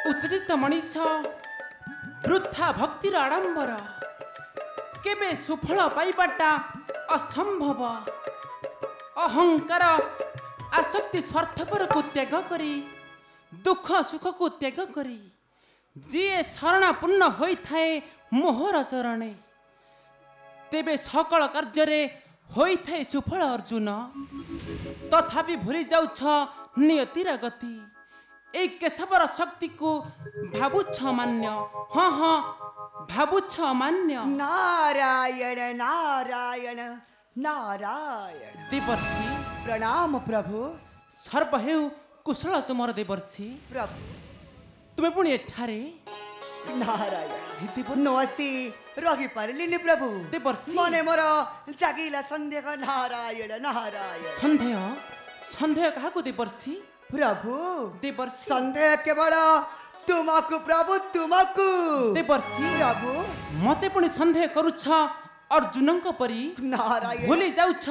उत्तेजित मनीष वृथा भक्तिर आडंबर केबे सुफल पाइबाटा असंभव। अहंकार आसक्ति स्वार्थपर को त्याग करी दुख सुख को त्याग करी जी शरणापूर्ण होइथाए मोहर चरणे तेबे सकल कार्य होइथाए सुफल अर्जुन। तथापि भूली जाउछ नियतिर गति ए केशवर शक्ति को भावुछ मान्य। हाँ हाँ भावुछ मान्य। नारायण नारायण नारायण। देवर्षि प्रणाम प्रभु। सर्व हेउ कुशल तुमर देवर्षि। प्रभु तुम्हें पुणी एठारे नारायण नसी रही पारिलिनि प्रभु। देवर्षि मने मोर जागिला संदेह। नारायण नारायण। संदेह संदेह काहाको देवर्षि? प्रभु देवर्षि संदेह केवल तुमको प्रभु तुमको। देवर्षि प्रभु मते पुणी संदेह करुछ अर्जुनंक परी। नारायण भूली जाउछ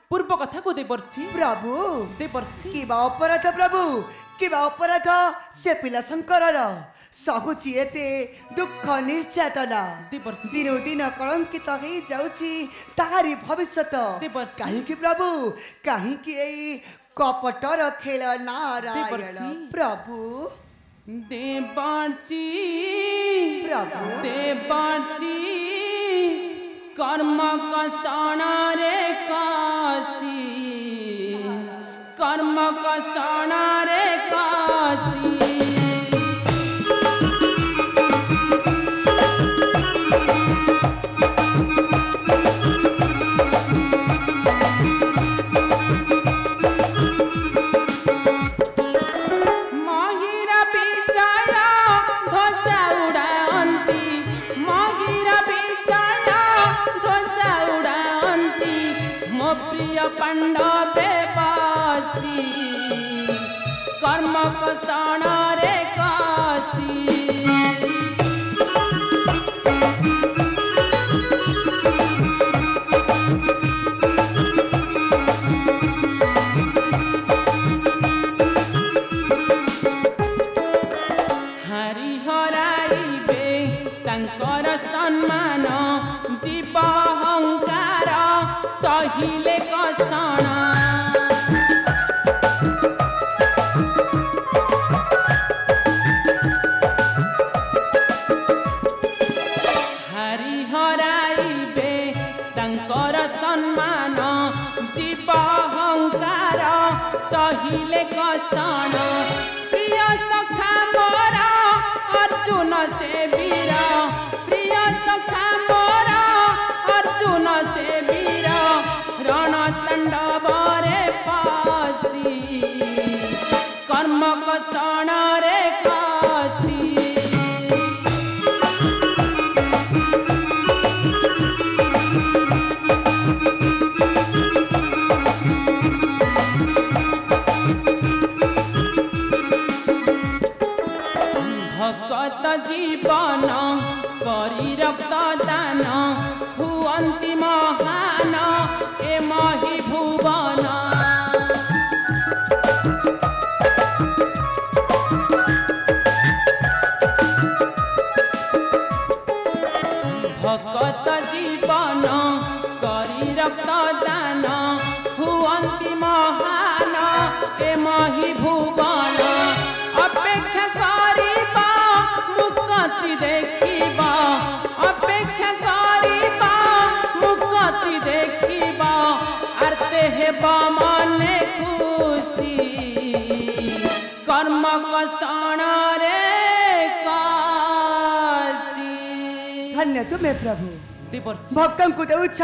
पूर्व कथा को देवर्षि। प्रभु देवर्षि किबा अपराध प्रभु किबा अपराध से पिला शंकर सहुची एते दुख निर्यातना। देवर्षि दिनो दिन कलंकित हो जाउची तारी भविष्यत। देवर्षि काहे कि प्रभु काहे कि एई कपटर खेल। नारायण देवर्षि प्रभु देवर्षि प्रभु देवर्षि कर्म कषण रे काशी कर्म कषण रे काशी। प्रिय पांडवे बासी कर्म कषण रे काशी। हरि हराइबे तांकर सम्मान जीव अहंकार सहिले कषण। हरि हराइबे तांकर सम्मान जीव अहंकार सहिले कषण। प्रिय सखा मोर अर्जुन से वीर प्रिय सखा मोर अर्जुन से वीर रणतांडव रे पासी कर्म कषण रे काशी। भगत जीवन करी रक्तदान हुअन्ति महान ए मही भुवन। भगत जीवन करी रक्तदान हुअन्ति महान ए मही भुवन। अपेक्षा करिबा मुक्ति देखिबा अपेक्षा करिबा मुक्ति देखिबा आरते हेबा मने खुशी कर्म कषण रे काशी। धन्य तुम्हें प्रभु। देवर्षि भक्तों को देउछ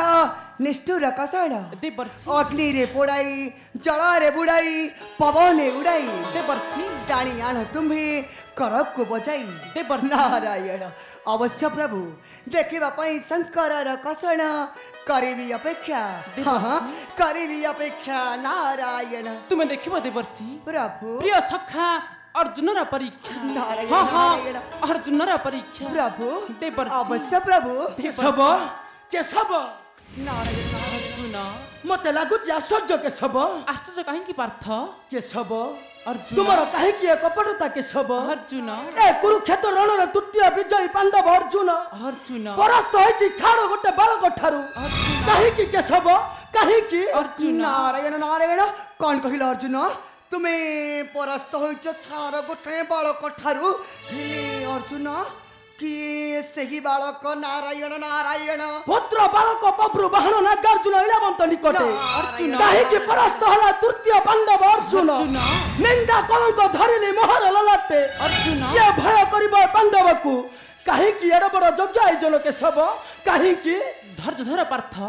निष्ठुर कषण। देवर्षि अग्नि रे पोड़ाई जल रे बुड़ाई पवन उड़ाई। देवर्षि टाणी आण तुम्हें करक को बजाई। देवर्षि नारायण अवश्य प्रभु देखिबा पई शंकर कषण करिबी अपेक्षा। हाँ करिबी अपेक्षा। नारायण तुम्हें देखिबो देवर्षि प्रभु प्रिय सखा अर्जुन रा परीक्षा। नारायण हाँ हाँ नारायण अर्जुन रा परीक्षा प्रभु देवर्षि अवश्य प्रभु। सब केशव अर्जुन मते लागुच आश्चर्य केशव आश्चर्य काहींकी पार्थ केशव अर्जुन तुमर काहेकि कपटता केशव अर्जुन ए कुरुक्षेत्र रणर तृतीय विजयी पांडव अर्जुन अर्जुन परास्त होइछि छाड़ गोटे बालक ठारू काहेकि केशव काहेकि अर्जुन नारायण नारायण कौन कहिल अर्जुन तुमे परास्त होइछ छार गोटे बालक ठारू हेले अर्जुन कि सही बालक नारायण नारायण पुत्र बालक बब्रु बाहन नागार्जुन इलावंत निकटे अर्जुन काहेकि परास्त होला तृतीय पांडव अर्जुन अर्जुन निंदा कलंक धरिले मोहर ललाटे अर्जुन ये भय करिबो पांडव को काहेकि एड बड़ यज्ञ आयोजन केशव काहेकि धैर्य धर पार्थ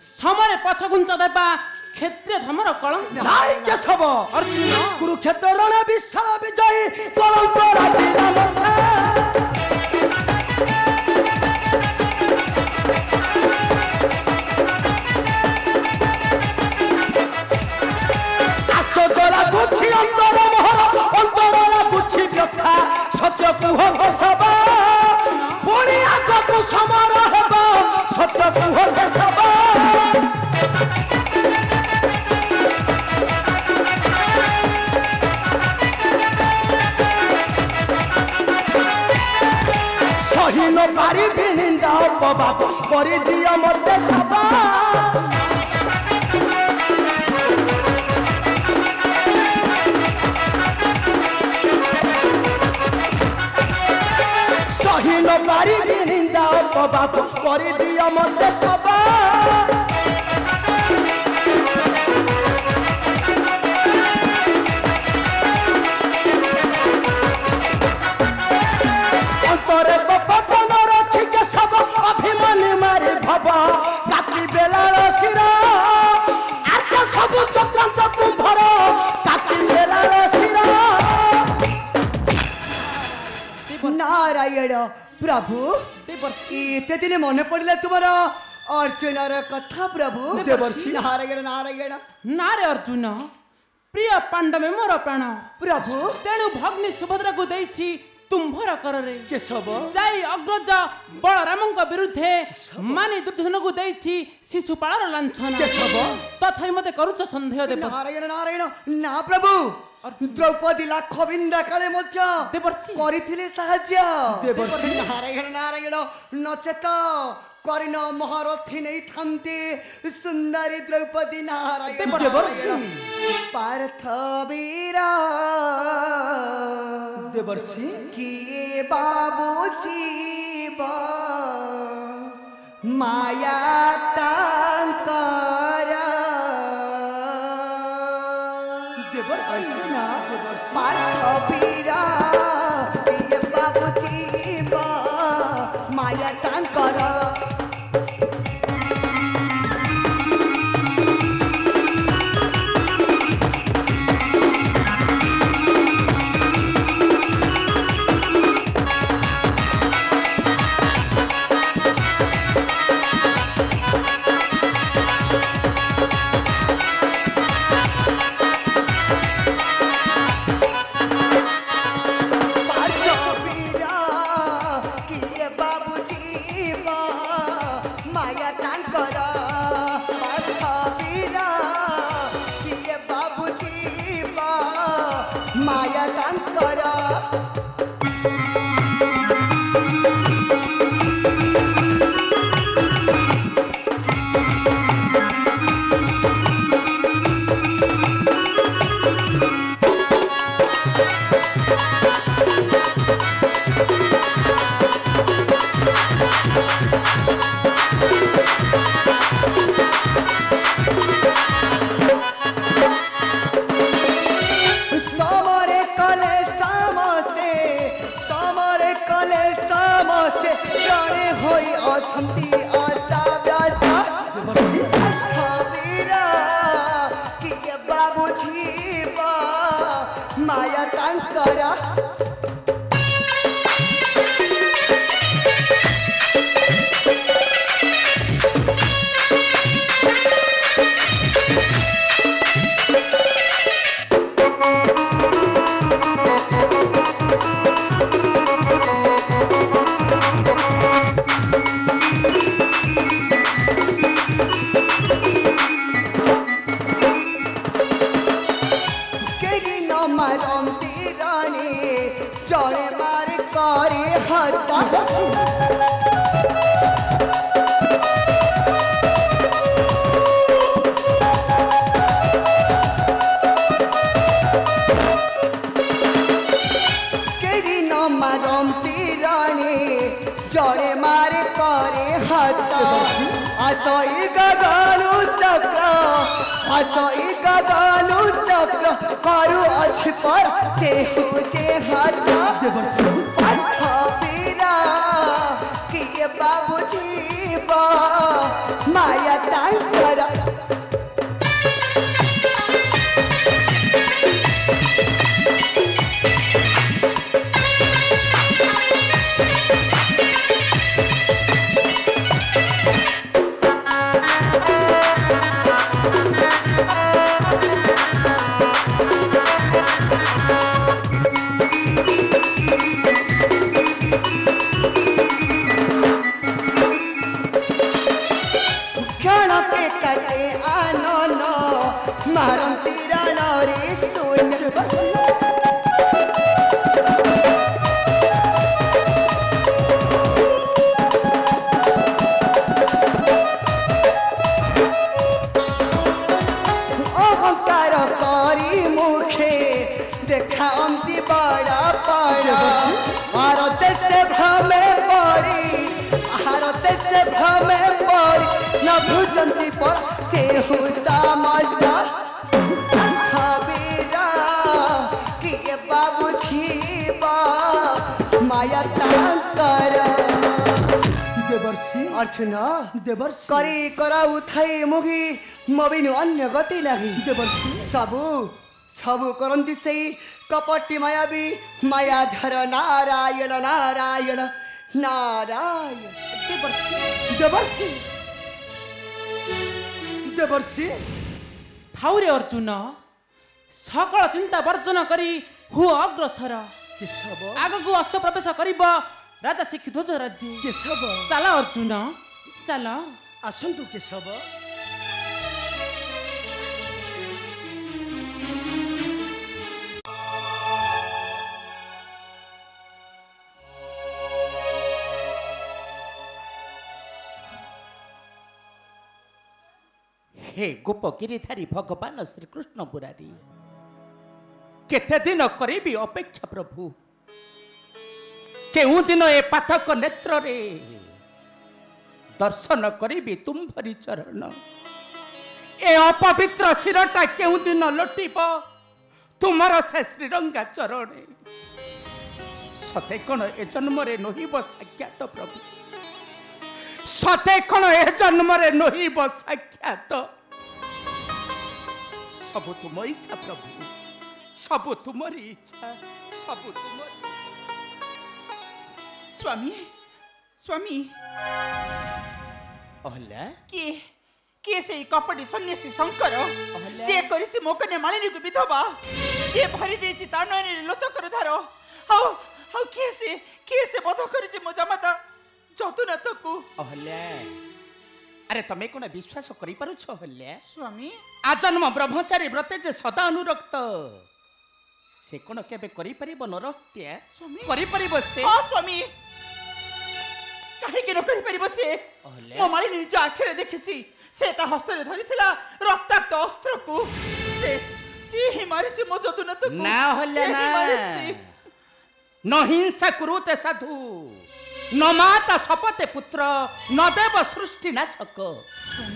समरे पछ घुंचा देबा क्षेत्रीय धर्मर कलंक नाई केशव अर्जुन कुरुक्षेत्र रण विशाल विजयी कलंक राजिला मथे कुछ अंतर मोहर अंतर कुछ व्यथा सत्य कुह केशव पुणी आगकु समर हेबा सत्य कुह केशव सही न पारिबि निंदा अपवाद करि दिया मते सभा न पारी निंदा अपवाद कर दिया मते सभा अंतरे कपट न रखी केशव अभिमानी मारी भव काकी बेलार शिरा आर्य सब चक्रांत कुंभर काकी बेलार शिरा नारायण प्रभु एते दिन मन पड़िला तुमर अर्जुनर कथा प्रभु देवर्षि नारायण नारायण नारे अर्जुन प्रिय पांडव मोर प्राण प्रभु तेणु भग्नी सुभद्रा को देछि तुम्भर कररे केशव जाई अग्रज बलरामଙ୍କ विरुद्धे मानि दुर्योधन को देछि शिशुपालर लांछन केशव तथापि मते करूच संदेह देव नारायण नारायण ना प्रभु द्रौपदी लाख बिंदा काले मध्य देवर्षि करिथिले साहाय्य देवर्षि नारायण नारायण नचेत करिन महारथी नहीं थांते सुंदरी द्रौपदी नारायण देवर्षि पार्थ वीरा देवर्षि किए बाबू जीव माया तांकर देवर्षि पार्थ वीरा किए बाबू जीव माया तांकर माया तांकरा केरी न मारंती रानी जड़े मारे करे हाथ आसई गगनु चक्र आसई गगनु चक्र करू अछि पर जेहु जे हाथ पाठ पीरा किए बाबू जीवा माया टाइगर मारंती रानी सुन अहंकार करी मुखे देखा अंती बड़ा पड़ा भारत से भमे पड़ी भारत से भमे पड़ी न भुजंती पर जेहु समझा खबीरा कि बाबू जीवा माया तांकर देवर्षि अर्चना देवर्षि करी करा उठाई मुगी मबिनु अन्य गति लागि देवर्षि सबु सबु करंती सेई कपटी मायावी मायाधर नारायण नारायण नारायण देवर्षि देवर्षि थाउरे अर्जुन सकल चिंता वर्जन करी हु अग्रसर केशव आगको अश्व प्रवेश करिब राजा शिखध्वज राज्य केशव चल अर्जुन चल आसन्तु केशव हे गोप गिरिधारी भगवान श्री कृष्ण पुरारी केते दिन करीबी अपेक्षा प्रभु केउ दिन ए पाठक नेत्र रे दर्शन करीबी तुम्भरी चरण ए अपवित्र शिरटा केउ दिन लोटिब तुमर से श्रीरंगा चरण सते कोन ए जन्म रे नहिब साक्षात प्रभु सते कोन ए जन्म रे नहिब साक्षात सबु तुम इच्छा प्रभु सबु तुमरी इच्छा सबु तुमरी स्वामी स्वामी अहल्या के से कपटी सन्यासी शंकर जे करिछि मो कन्या मालिनी को विधवा के भरि देछि ताननी लोचकर धार हाउ हाउ के से बध करिछि मो जमाता जतुनाथ को अहल्या अरे तमे कोन विश्वास करि पारु छ अहल्या स्वामी आजन्म ब्रह्मचारी व्रते जे सदा अनुरक्त से कोन केबे करि परिबो नरहत्या स्वामी करि परिबो से हां स्वामी काहे के न करि परिबो से अहल्या मो मालिनी निज आखिरे देखिछि से ता हस्तरे धरिथिला रक्ताक्त अस्त्र को से ही मारिछि मो जतुनाथ को ना अहल्या से ही ना मारिछि। न हिंसा कुरुते साधु न माता शपते पुत्र न देव सृष्टि नाशक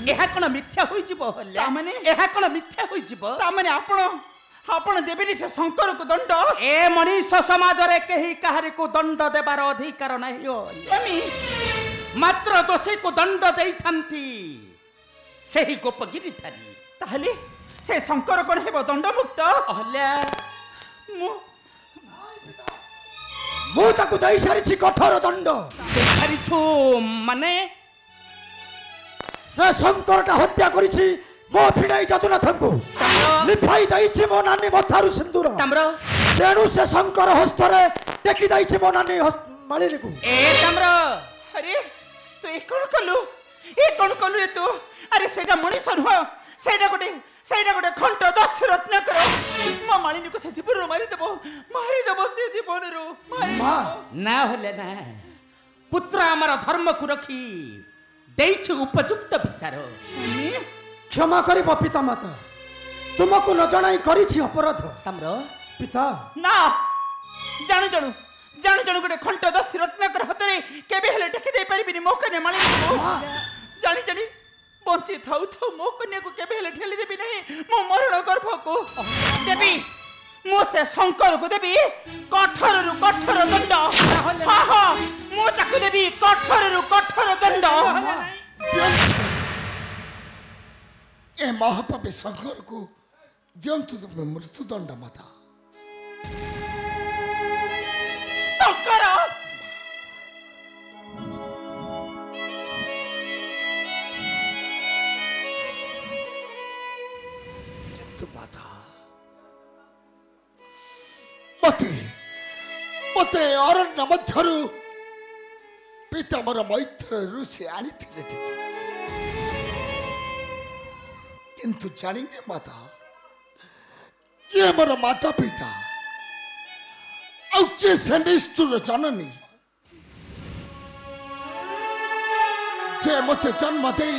एहा कोन मिथ्या होई जिवो अहल्या तामाने एहा कोन मिथ्या होई जिवो तामाने आपण देबेनी से शंकर को दंड ए मनीष समाज रे केही काहारी को दंड देबार अधिकार नाही हो स्वामी मात्र दोषी को दंड देई थांती सेही गोप गिरिधारी ताहले से शंकर कोन हेबो दंड मुक्त अहल्या मु ताकु दई सारिछि कठोर दंड देखारी छु माने से शंकरटा हत्या करिछि मो फिडाई जतुनाथंकु लिफाई दैछि मो नानी मथारु सिंदूर ताम्र तेणु से शंकर हस्तरे टेकी दैछि मो नानी मालिनीकु ए ताम्र अरे तू ए कोन कलु रे तू अरे सेटा मनीष नुह सेटा गोटे ସେଇଟା ଗୋଟେ ଖଣ୍ଟ ଦଶ ରତ୍ନାକର ମୋ ମାଳିନୀକୁ ସେ ଜୀବନରୁ ମାରିଦେବ ସେ ଜୀବନରୁ ନା ହେଲେ ନା ପୁତ୍ର ଆମର ଧର୍ମକୁ ରଖି ଦେଇଛୁ ଉପଯୁକ୍ତ ବିଚାର। क्षमा करिब पिता माता तुमको न जणाई करिछि अपराध ତାମ୍ର पिता ନା ଜାଣୁ ଜାଣୁ ଜାଣୁ ଜାଣୁ ଗୋଟେ ଖଣ୍ଟ ଦଶ ରତ୍ନାକର ହାତରେ କେବେ ହେଲେ ଟେକି ଦେଇ ପାରିବିନି ମୋ କନ୍ୟା ମାଳିନୀକୁ। ଜାଣି ଜାଣି ବଞ୍ଚି ଥାଉ ଥାଉ ମୋ କନ୍ୟାକୁ କେବେ ହେଲେ ଠେଲି ଦେବି ନାହିଁ ମୋ ମରଣ ଗର୍ଭକୁ ଦେବି। ମୁଁ ସେ ଶଙ୍କରକୁ ଦେବି କଠୋରରୁ କଠୋର ଦଣ୍ଡ। ମୁଁ ତାକୁ ଦେବି କଠୋରରୁ କଠୋର ଦଣ୍ଡ। ए महापापी शंकर को दियंतु तुम्हें मृत्युदंड माता। शंकर माता मते मते अरण्य मध्यरु पिता मोर मैत्र ऋषि आनी थिले किंतु जानिने माता ये मोर माता पिता औ के निष्ठुर जननी जे मते जन्म दे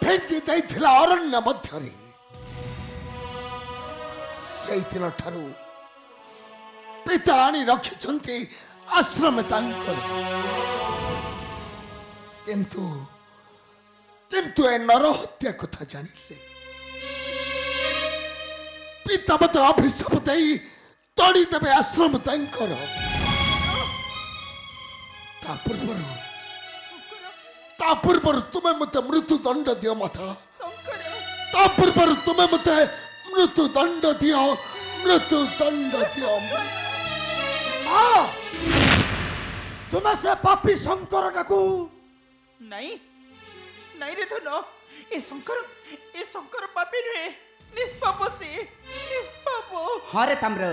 फेंकी देथिला अरण्य मध्यरे से दिन ठारू पिता आनी रखिछन्ति आश्रम तांकर किंतु किंतु ए नर हत्या कथा जानिले पिता मत अभिशाप देई तड़ी देवे आश्रम तांकर ता पूर्वर तुम्हें मत मृत्यु दंड दियो माता। ता पूर्वर तुम्हें मत मृत्यु दंड दियो तुम्हें से पापी शंकर डाकू नहीं नहीं रे धन ए शंकर पापी नुहे निष्पाप से निष्पाप। हरे ताम्र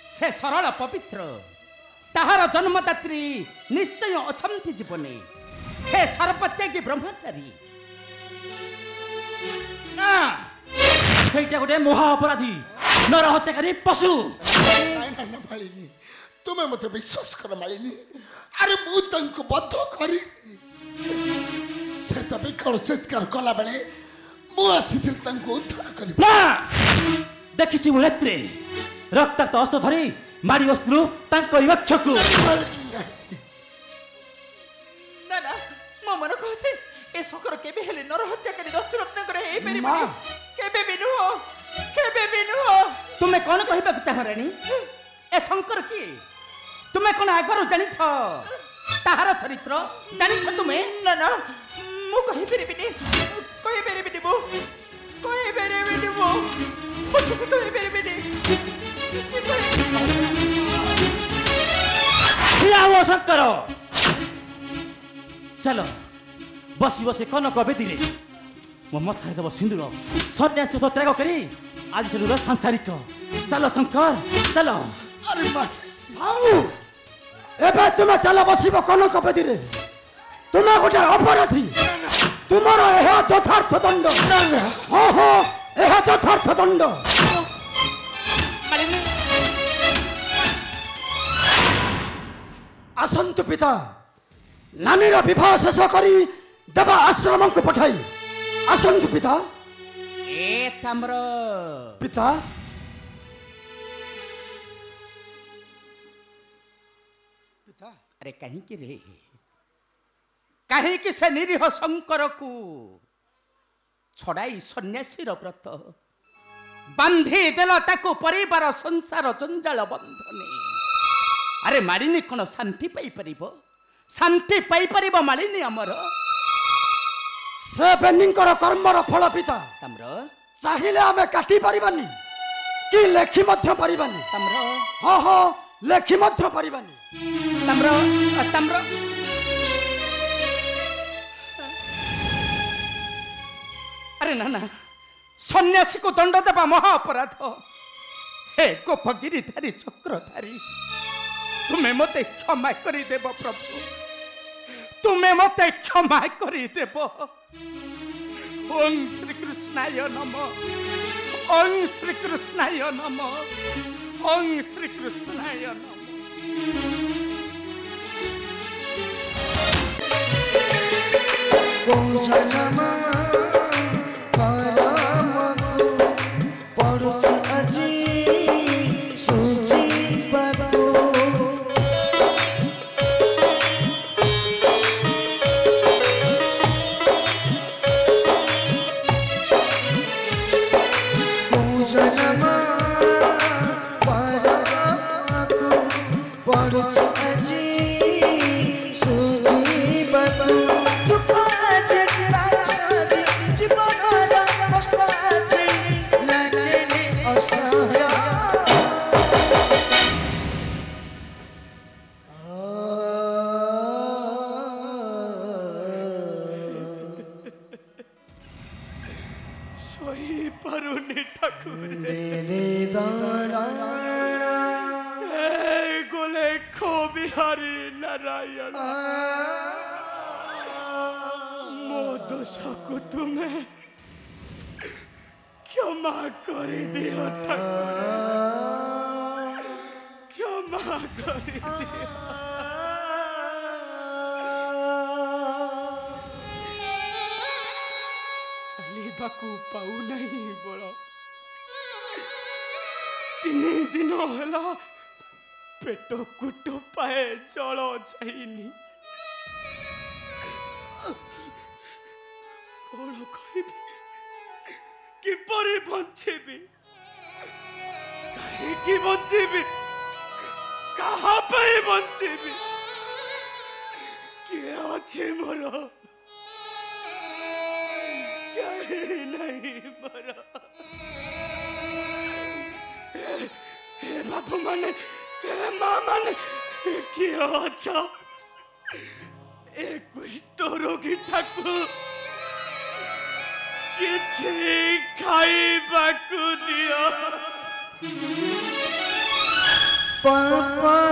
से सरल पवित्र ताहार जन्मदात्री निश्चय अछंती जीवने से सर्वत्यागी ब्रह्मचारी ना सेटा गोटे महा अपराधी नर हत्याकारी पशु। नहीं मालिनी तुम्हें मत विश्वास कर मालिनी अरे मु तंको बद्ध करी से त विकल चित्कार कला बेले मु आसीथिल तंको उद्धार करी ना देखिछि मु नेत्रे रक्ताक्त अस्त्र धरी मारी बस्नु तांको विवक्षकु। ना ना मो मन कहछि ए शंकर केबे हेले नर हत्याकारी दशरत्नकर हे परिबे केबे भी नुहो। तुम्हें कौन कहबा चाह रानी ए शंकर किए तुम्हें कौन आगर जानी ताहार चरित्र जानी तुम्हें ना ना मु कहि परिबिनी मु किसी कहि परिबिनी आओ शंकर चलो बसी बसे कनक बेदी मो मथारे देव सिंदूर सन्यास त्याग करी आज चलू सांसारिक चलो शंकर चलो। अरे मां आओ एबे तुमे चलो बसिब कनक बेदी रे तुमे गोटे अपराधी तुमर एह यथार्थ दंड। हाँ हाँ एह यथार्थ दंड। आसंतु पिता नानीर विवाह शेष करी देवा आश्रम को पठाई आसंतु पिता। ए ताम्र पिता पिता अरे कहीं की रे कहीं कि से निरीह शंकर को छड़ाई सन्यासीर व्रत बांधी देला ताको परिवार संसार जंजाल बंधने अरे मालिनी कौन शांति पाई परिबो मालिनी अमर से बेनिंकर कर्मर फल पिता ताम्र चाहिए आमे काटी परिबानी कि लेखि मध्य परिबानी ताम्र हाँ हाँ लेखि मध्य परिबानी ताम्र ताम्र अरे ना ना सन्यासी को दंड देवा महा अपराध हे गोपगिरीधारी चक्रधारी तुम्हें मते क्षमा करी देव प्रभु तुम्हें मते क्षमा करी देव ओम श्री कृष्णाय नमः ओम श्री कृष्णाय नमः ओम श्री कृष्णाय नमः पेटो कुटो पाए चलो चाहिए कौन कहबी किपरि बंचेबी कहीं बंचेबी कहाँ पे बंचेबी किए अच्छे मोर कहीं नहीं मोर हे बाबू माने माँ माने किए अच्छा एक रोगी ठाकुर किसी खाइबाकू दिया बाबू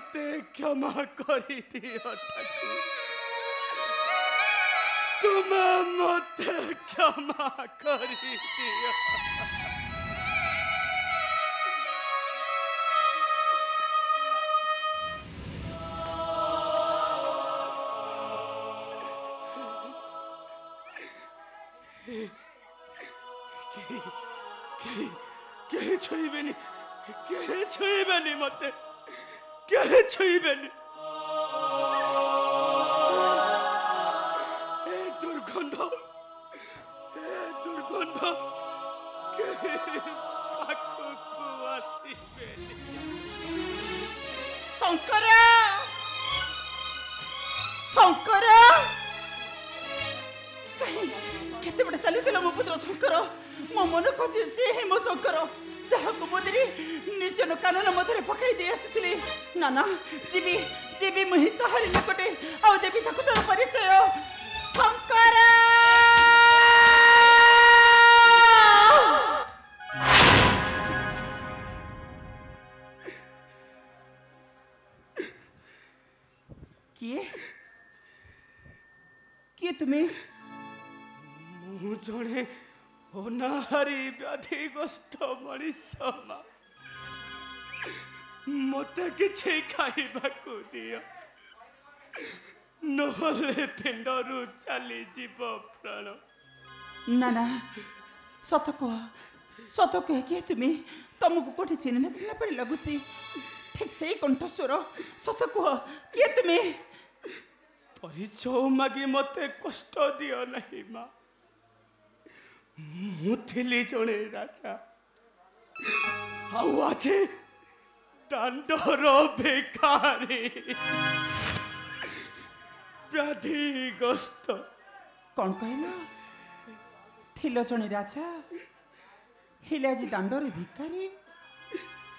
मते क्षमा करी दियो ठाकुर तुमे मते क्षमा करी दियो के छुईबेनी मते के छुईबेनी ए दुर्गंध के पाखକୁ ଆସିବେନି शंकर शंकर केते बड़े चली गला मो पुत्र शंकर मो मन खोजे से हे मो शंकर जहाको मोदरी निर्जन कानन मधुरे पकाई दे आसिथिली नाना जीवी जीवी मुहि तहारी निकटे आउ देवी ठाकुर परिचय शंकर किए किए तुम्हें मु जणे अनाहारी व्याधिग्रस्त मनीष मते किछि खाइबाकू दियो नहले पिंडरू चली जीव प्राण नाना सत कह किए तुम्हें तुमको कोठी चिन्ह नथिला परि लगुची ठीक से कंठस्वर सत कह किए तुम्हें परिचय मागी मते कष्ट दियो नहीं माँ मुथिली जणे राजा आज दांडर भिखारी व्याधिग्रस्त कौन कहल थिल जणे राजा हेले आज दांडरे भिखारी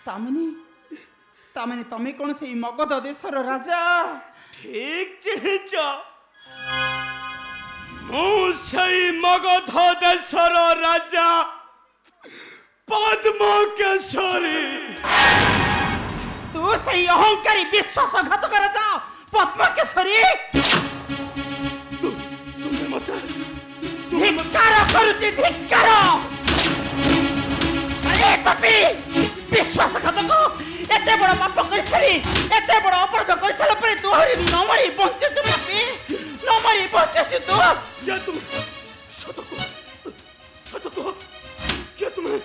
तामने तमे कौन से मगध देशर राजा ठीक चिन्हिच मुझे मगध देशर राजा पद्मकेशरी तू सही अहंकारी विश्वासघातक राजा पद्मकेशरी तुम्हें मत धिक्कार करुची धिक्कार अरे पापी विश्वासघातक एते बड़ पाप कर सारी एते बड़ अपराध कर सारा पर तू हरी न मरी बंचे छु पापी न मरी बंचे छु तू क्या तुम सतको क्या तुम्हें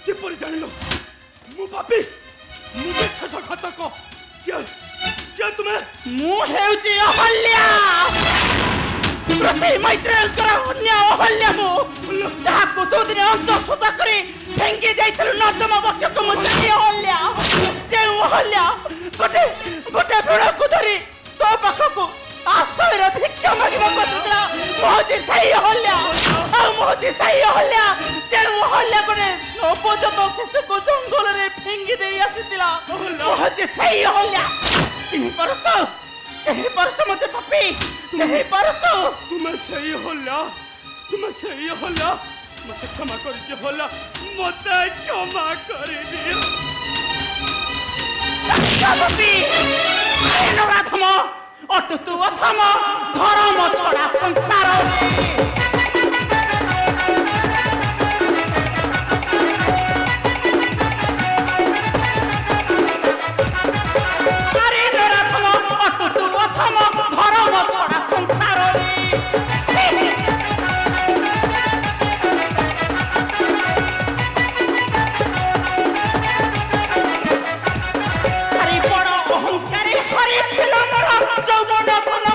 के पर जान लो मु पापी मु विश्वासघातक क्या तुम्हें मु हेउची अहल्या रोसई मैत्रेयंकर अन्य अहल्या मु जहा को दो दिन अंत सुता करी फेंगी जाइथलु नर्दमा बक्षक मु जई अहल्या जे अहल्या गोटे गोटे भेड़ को धरी तो पाखको आश्रय भिक्षा मागिबा पतला मोहती सही अहल्या आ मोहती सही अहल्या जे अहल्या गोटे नवजात शिशु को जंगल रे फेंगी देई आसितिला मोहती सही अहल्या चिन्हि परछ मते पापी चिन्हि परछ तुम्हें सही होला मते क्षमा कर दियो होला मते क्षमा कर दियो पापी नराधम अटु तू अथम धर्म छड़ा संसार रे धर्म छड़ा संसार हरि बड़ अहंकारी हरि फिल्म जौवन धन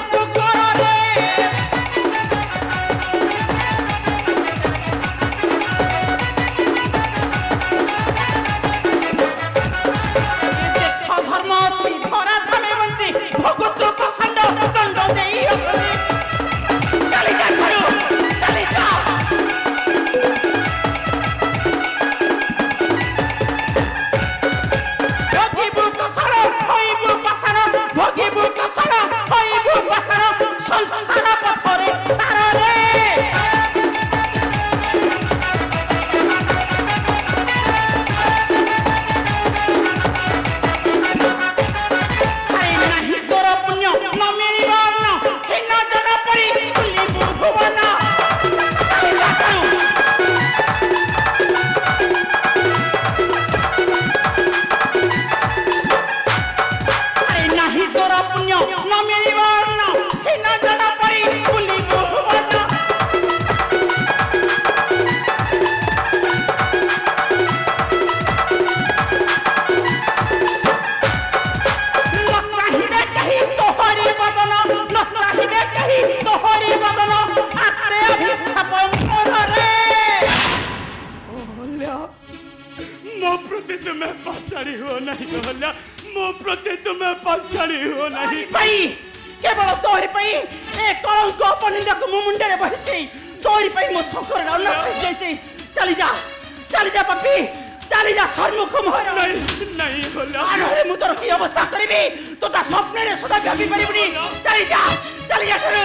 तुम्हें पाषाणी हो नहीं होला मो प्रति तुम्हें पाषाणी हो नहीं भाई केवल तोरी पई ए कलंक अपनिंदा को मो मुंडे रे बहिछि तोरी पई मो शंकर रावण जाई चली जा पप्पी चली जा सरमुख मोहर नहीं होला अरे मु तोर की अवस्था करबी तो ता स्वप्न रे सदा भाबी परिबनी चली जा सर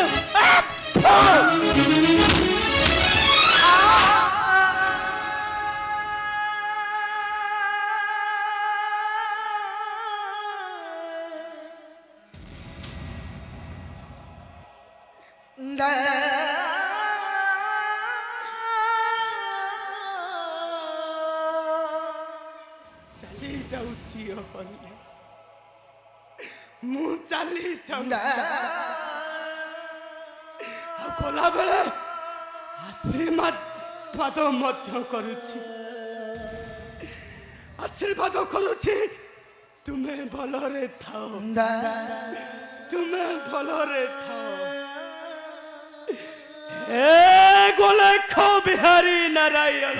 मु चली गला बेले आशीर्वाद पाद मध्य करुछि आशीर्वाद करुछि तुम्हें भलरे थाओ तुम्हें भलरे थाओ ए गोलख बिहारी नारायण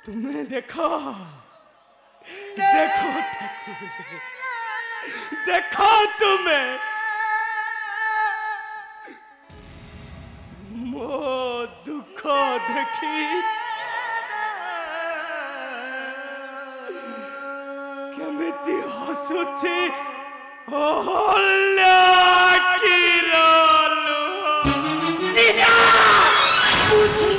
तुम्हें देखो देखो तुम्हें मो दुख देखी केमिति हसुछि ओहल्या किरलु निजा पूछी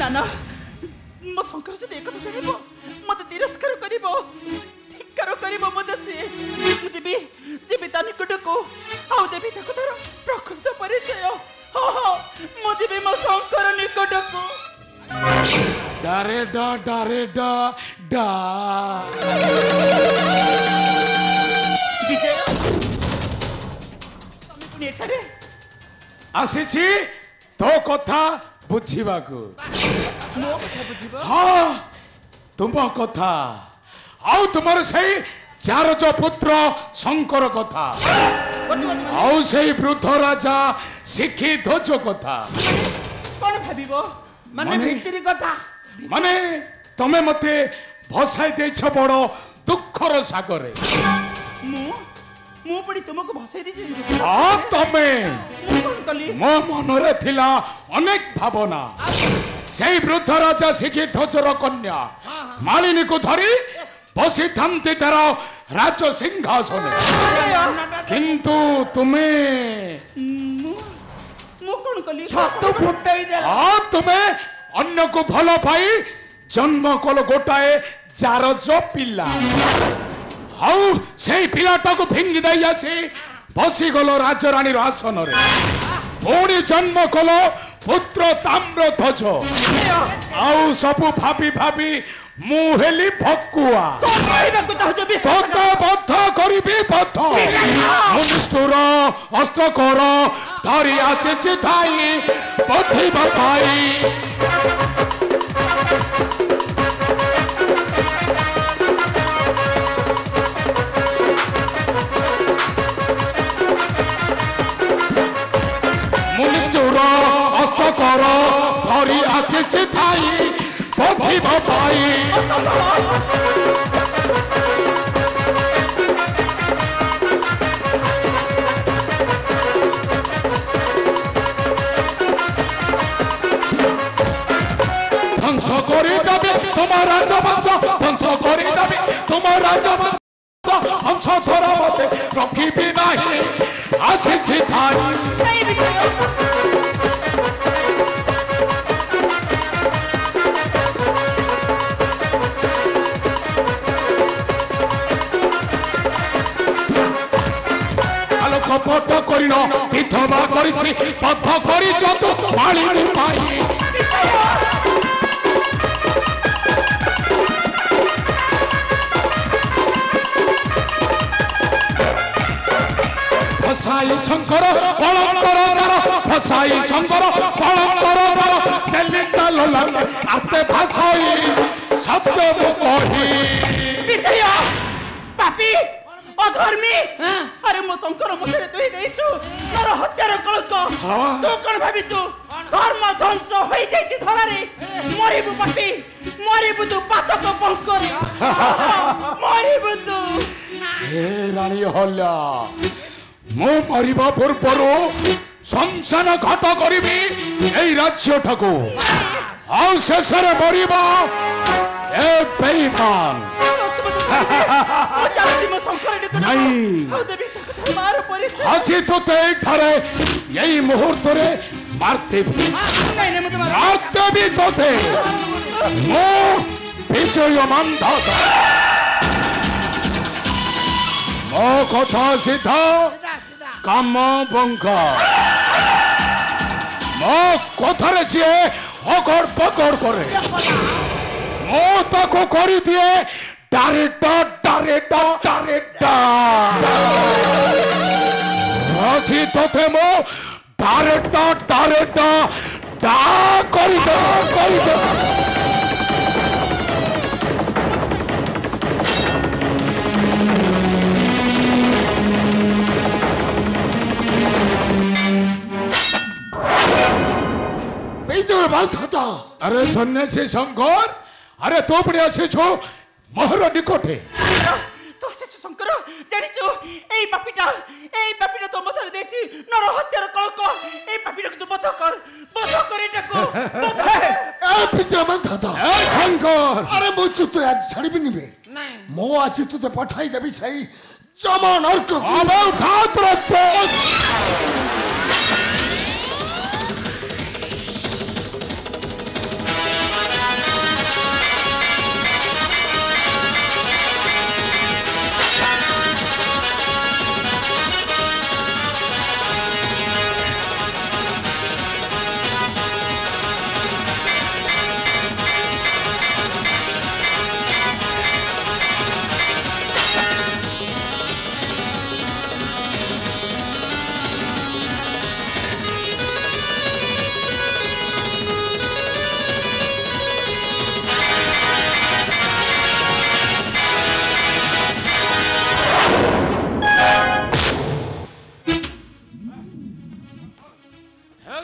नाना मो शंकर से एक कथा जानिबो मते तिरस्कार करिबो धिक्कार करिबो मते से मुझे भी ता निकट को आउ देबी ताको तार प्रकृत परिचय हो मुझे भी मो शंकर निकट को डारे डा विजय तमे पुनी एठारे आसीछि तो कथा बुझिबाकू मो कथा बुझिबो हाँ तुम कथा आउ तुमर सही चारज पुत्र शंकर कथा आउ सही वृद्ध राजा शिखी ध्वज कथा कोन भाबिबो माने भितरी कथा माने तमे मते भसाई देछ बड़ दुखर सागरे मु पड़ी तुमको भसाई दी हाँ तमे कोन कली मो मनरे थिला अनेक भावना सेई वृद्ध राजा शिखी ध्वजर कन्या मालिनी को धरी बसी थांती तार राज सिंहासन किंतु तुम्हें मु कोन कली छतु फुटाई दे हाँ तुम्हें अन्य को भल पाई जन्म कल गोटाए चारज पिला हाउ से पिलाटा को फिंगी दई आसी बसी गल राजरानी आसन रे पुणी जन्म कल पुत्र ताम्र ध्वज आउ सबु भाभी भाभी मु हेली भकुआ तोते बद्ध करिबी बद्ध मुनिष्ठुर अस्त्र कर धरी आसीछि थाई बद्धिबा पाई मुनिष्ठुर अस्त्र कर धरी आसीछि थाई बद्धिबा पाई ধ্বংস করে দেবে তোমার রাজবংশ ধ্বংস করে দেবে তোমার রাজবংশ অংশ ধরা মতে রখিবি নাহি আসিছি ঠাই কপট করিল বিধবা করেছি বদ্ধ করিছ তো মালিনী পাই ফসাই শঙ্কর কলঙ্কর ফসাই শঙ্কর কলঙ্কর দেলি তাল লাগে আতে ভাষাই সত্য কহি পাপি অধর্মী আরে মো শঙ্কর মধ্যে তুই দেইছু নর হত্যার কলঙ্ক তুই কোন ভাবিছু ধর্ম ধ্বংস হই যাইছি ধরারে মরিবু পাপি মরিবু তু পাতক বঙ্করি মরিবু তু হে রানী হল্লা মো মরিবা পূର୍ବରୁ শমশান ঘাত করিবি এই রাজ্যটাকু ଆଉ ଶେଷରେ ମରିବ ଏ ବେଇମାନ আজি তোতে এখানে এই মুহূর্তে মারতেবি মারতেবি তোতে মো বিজয় মান্ধাত মো কথা সিধা কাম বঙ্ক মো কথারে যিয়ে অগড় পকড় করে মো তাকে করি দিয়ে ডারেটা ডারেটা ডারেটা আজি তোতে মো ডারেটা ডারেটা ডা করি দে বিজয় মান্ধাতা আরে সন্ন্যাসী শঙ্কর আরে তো পড়ে আছিস মোহর নিকটে তো আসিছ শঙ্কর জানিছু এই পাপিটা তো মতরে দেছি নর হত্যার কলঙ্ক এই পাপিটাকে তো বধ কর এটাকু এ বিজয় মান্ধাতা এ শঙ্কর আরে মো তুই আজ ছাড়িবি নিবে মো আজ তুতে পঠাই দেবি সেই জমা নরক আমার ভাত রাখতে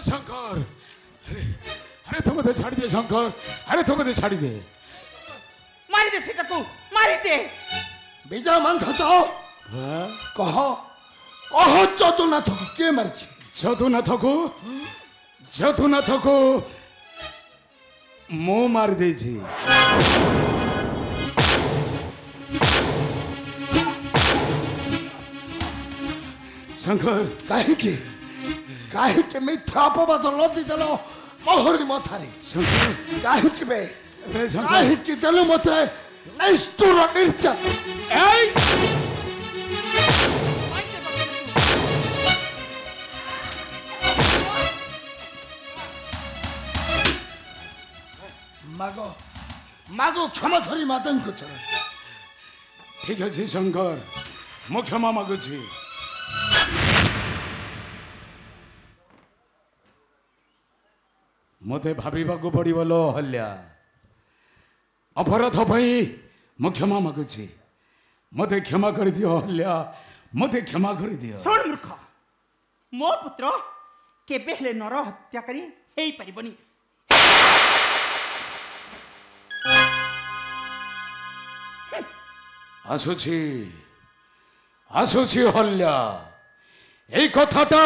शंकर अरे अरे तुम मत छाड़ी दे शंकर अरे तुम मत छाड़ी दे मारी दे सेटा तू मारी दे বিজয় মান্ধাতা কহ যদুনাথ কে মারিছে যদুনাথ को मो मार दे छी शंकर କାହିଁକି ମିଥ୍ୟା ଅପବାଦ ଲଦି ଦେଲ ମୋହରି ମଥାରେ କାହିଁକି ବେ କାହିଁକି ଦେଲୁ ମତେ ନିଷ୍ଠୁର ନିର୍ଯାତ मागो मागो क्षमा धरी मातांको चरण ठीक अच्छे शंकर मु क्षमा मागुची मते भाविबाकू पड़िବ लो हल्या अपराध पई मु क्षमा मागुची मते क्षमा कर दियो हल्या मते क्षमा कर दियो ଶୁଣ ମୂର୍ଖ ମୋ ପୁତ୍ର କେବେ ହେଲେ ନର ହତ୍ୟାକାରୀ ହେଇପାରିବନି आसुची आसुची हल्या এই কথাটা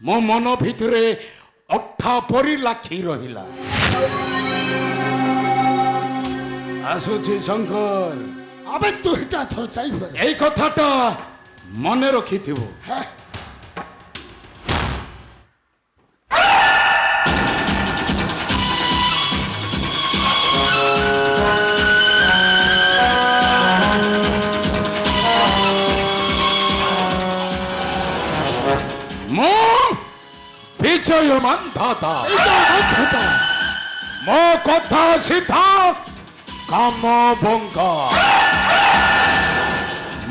মো মন ভিতরে অঠা পরি লাখি রহিলা आसुची शंकर अबे तू हिटा थोर चाहिए এই কথাটা মনে রখিথিব है মো বিজয়মান দাতা মো কথা সিধা কাম বঙ্কা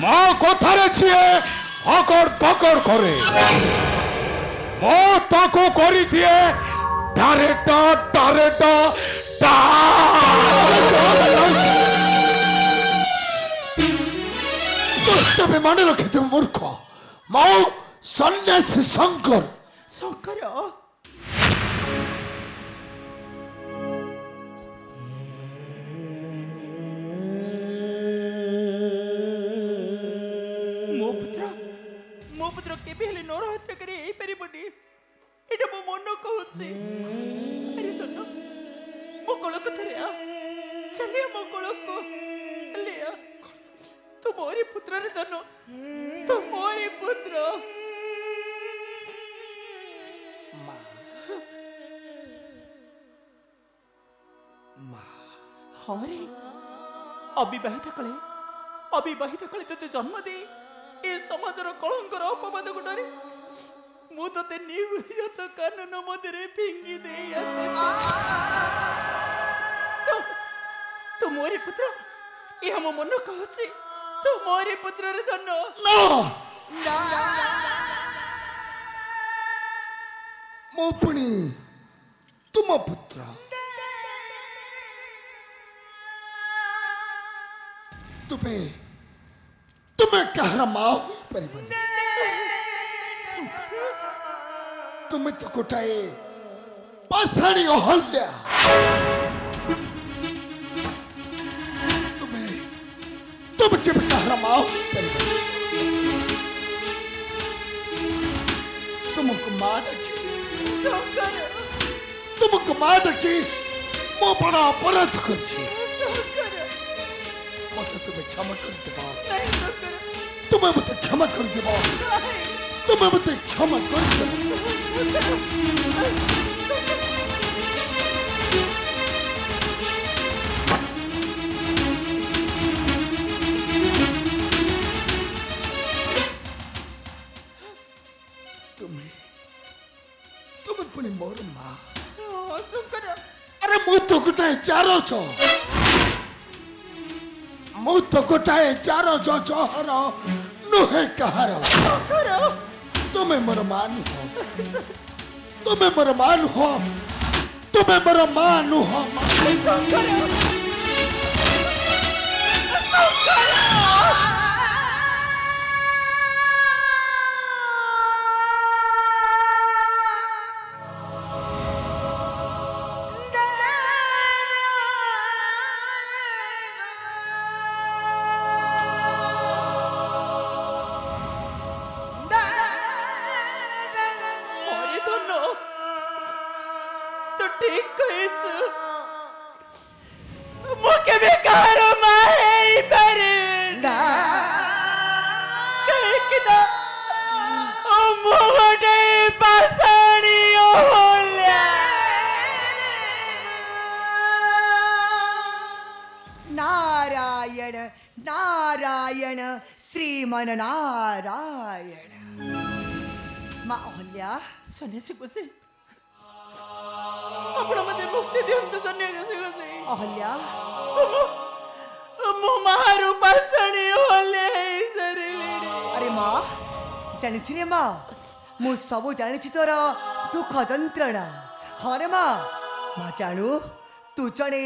মো কথারে ছিয়ে হকর পকর করে মো তাকু করি দিয়ে ডারেটা ডারেটা तबे मन रखे तुम मूर्ख मौ सन्यासी शंकर ଶଙ୍କର ମୋ ପୁତ୍ର କେବେ ହେଲେ ନର ହତ୍ୟାକାରୀ ହେଇପାରିବନି ଏଇଟା ମୋ ମନ କହୁଛି ଆରେ ଧନ ମୋ କୋଳକୁ ଥରେ ଆ ଚାଲିଆ ମୋ କୋଳକୁ ଚାଲିଆ ତୁ ମୋରି ପୁତ୍ରରେ ଧନ ତୁ ମୋରି ପୁତ୍ର हमारे अविवाहित कले ते जन्म दे ए समाजर कलंकर अपवाद को डरे मु ते नियत कानून मध्य फिंगी दे तू मोरी पुत्र ये हम मन कहूचे तू मोरी पुत्र रे धन मो पुणी तुम पुत्र तुम्हें कहर माँ हो परिबनी तुम्हें तो गोटाए पाषाणी अहल्या तुम्हें के कहर माँ हो परिबनी तुमको माँ डकी मो बड़ा अपराध कर मत तुम्हें क्षमा कर देबा तुम्हें मत क्षमा कर देबा तुम्हें मत क्षमा कर देबा तुम्हें पुणी मोर माँ अरे मु तो गोटाए चारो छो मु तो गोटाए चारो जो जहर नुहे कहार तुम्हें मोर मान हो तुम्हें मोर मान हो तुम्हें मोर मान हो नारायण नारायण श्रीमन नारायण माँ अहल्या सन्यासी गोसे आपण मध्ये मुक्ति दियंतु सन्यासी गोसाई अहल्या मो मारू पासणी होले सरिले अरे माँ जानी रे माँ मु सबू जानी तोर दुख जंत्रणा हाँ रे माँ माँ जानू तू जड़े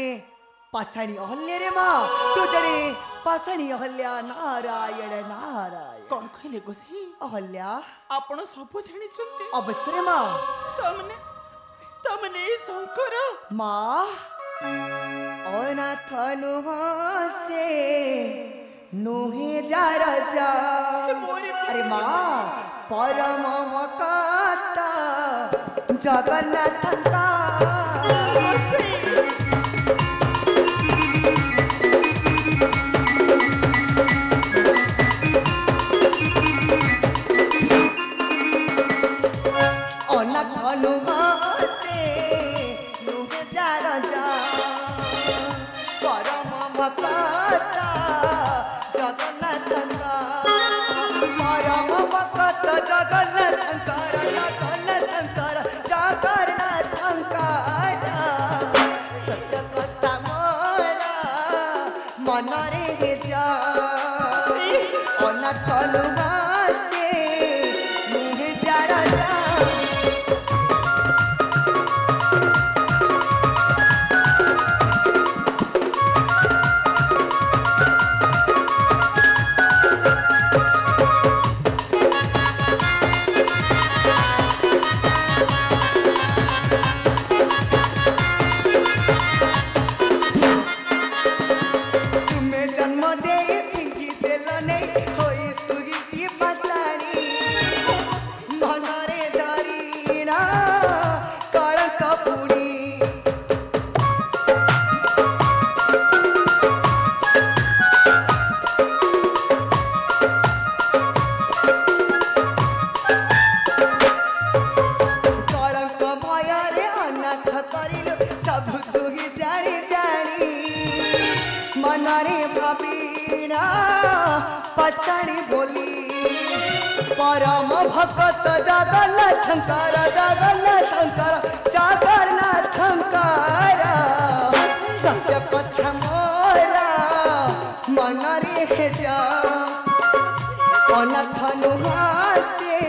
पाषाणी अहल्या रे माँ तू जड़े पाषाणी अहल्या नारायण नारायण कौन कहले गोसाई अहल्या आपण सब जानी चंते अवश्य रे माँ तमने शंकर माँ अनाथ नुहासे नुहे जा राजा अरे माँ परम भक्त जगन्नाथ का अनाथ नुहासे नुहे जा राजा परम भक्त जगन्नाथ का परम भक्त जगन्नाथ सत्य कथा मोरा मनरे जा अनाथ नुहासे नुहे जा राजा मनरे भावीना पछाड़ी बोली परम भक्त जगन्नाथ शंकर सत्य कथा मोरा मनरे जा अनाथ नुहासे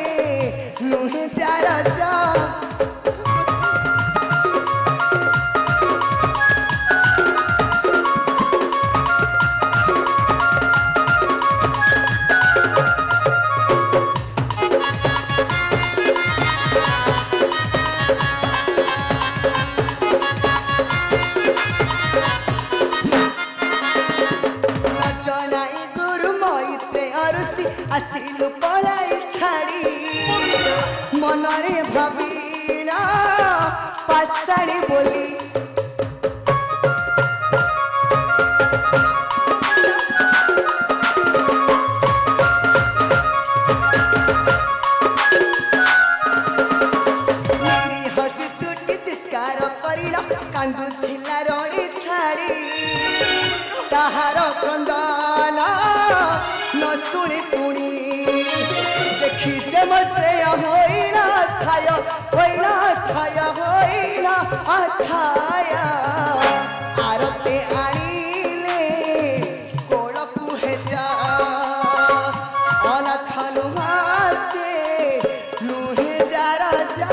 नुहे जा राजा आसिलु पलाई छाड़ी मनरे भावीना पाछाड़ी बोली हसी छुटी चित्कार करिला कांदु थिला रणी छाड़ी ताहार क्रंदना न सुनी पुणी देखी जे मते होइना अथाया आरते आईले कोल पुहे जा अनाथ नुहासे नुहे जा राजा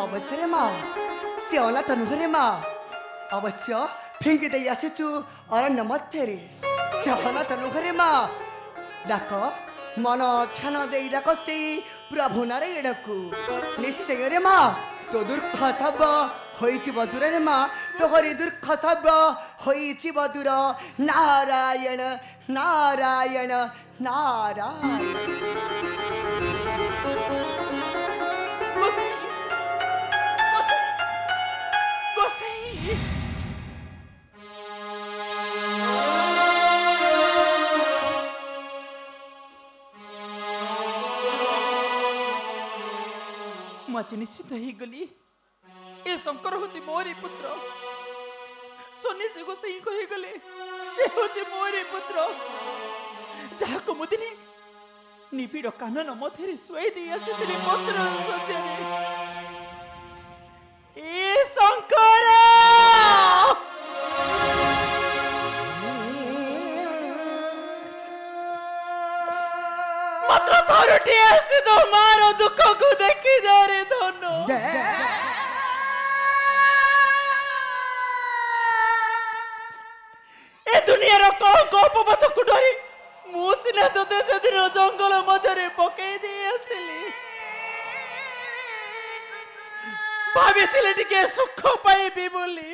अवश्य रे माँ से अनाथ नुहरे माँ अवश्य फिंगी दे आसीचु अरण्य मध्यरे से अनाथ नुहरे माँ डाक मन ध्यान दे डाक से प्रभु नारायण को निश्चय रे माँ तो दुर्ख सब होइछि बदुर रे माँ तो हरि दुर्ख सब होइछि बदुर नारायण नारायण नारायण मुझे निश्चित ही गली ए शंकर होची मोरी पुत्र सोनी से गोसाई कही गले से होची मोरी पुत्र जहा को मुदिनी निबिड़ कानन मध्य शुआई दे आसी पत्र सज्जारे ए शंकर मात्र थरुटी आसी तो मारो दुख को देखी जा रे धनो ए दुनिया गोपपथ को डरी मुसिना तो से दिन जंगल मध्य पकई दे आसिली भाभी टिके सुख पाइबी बोली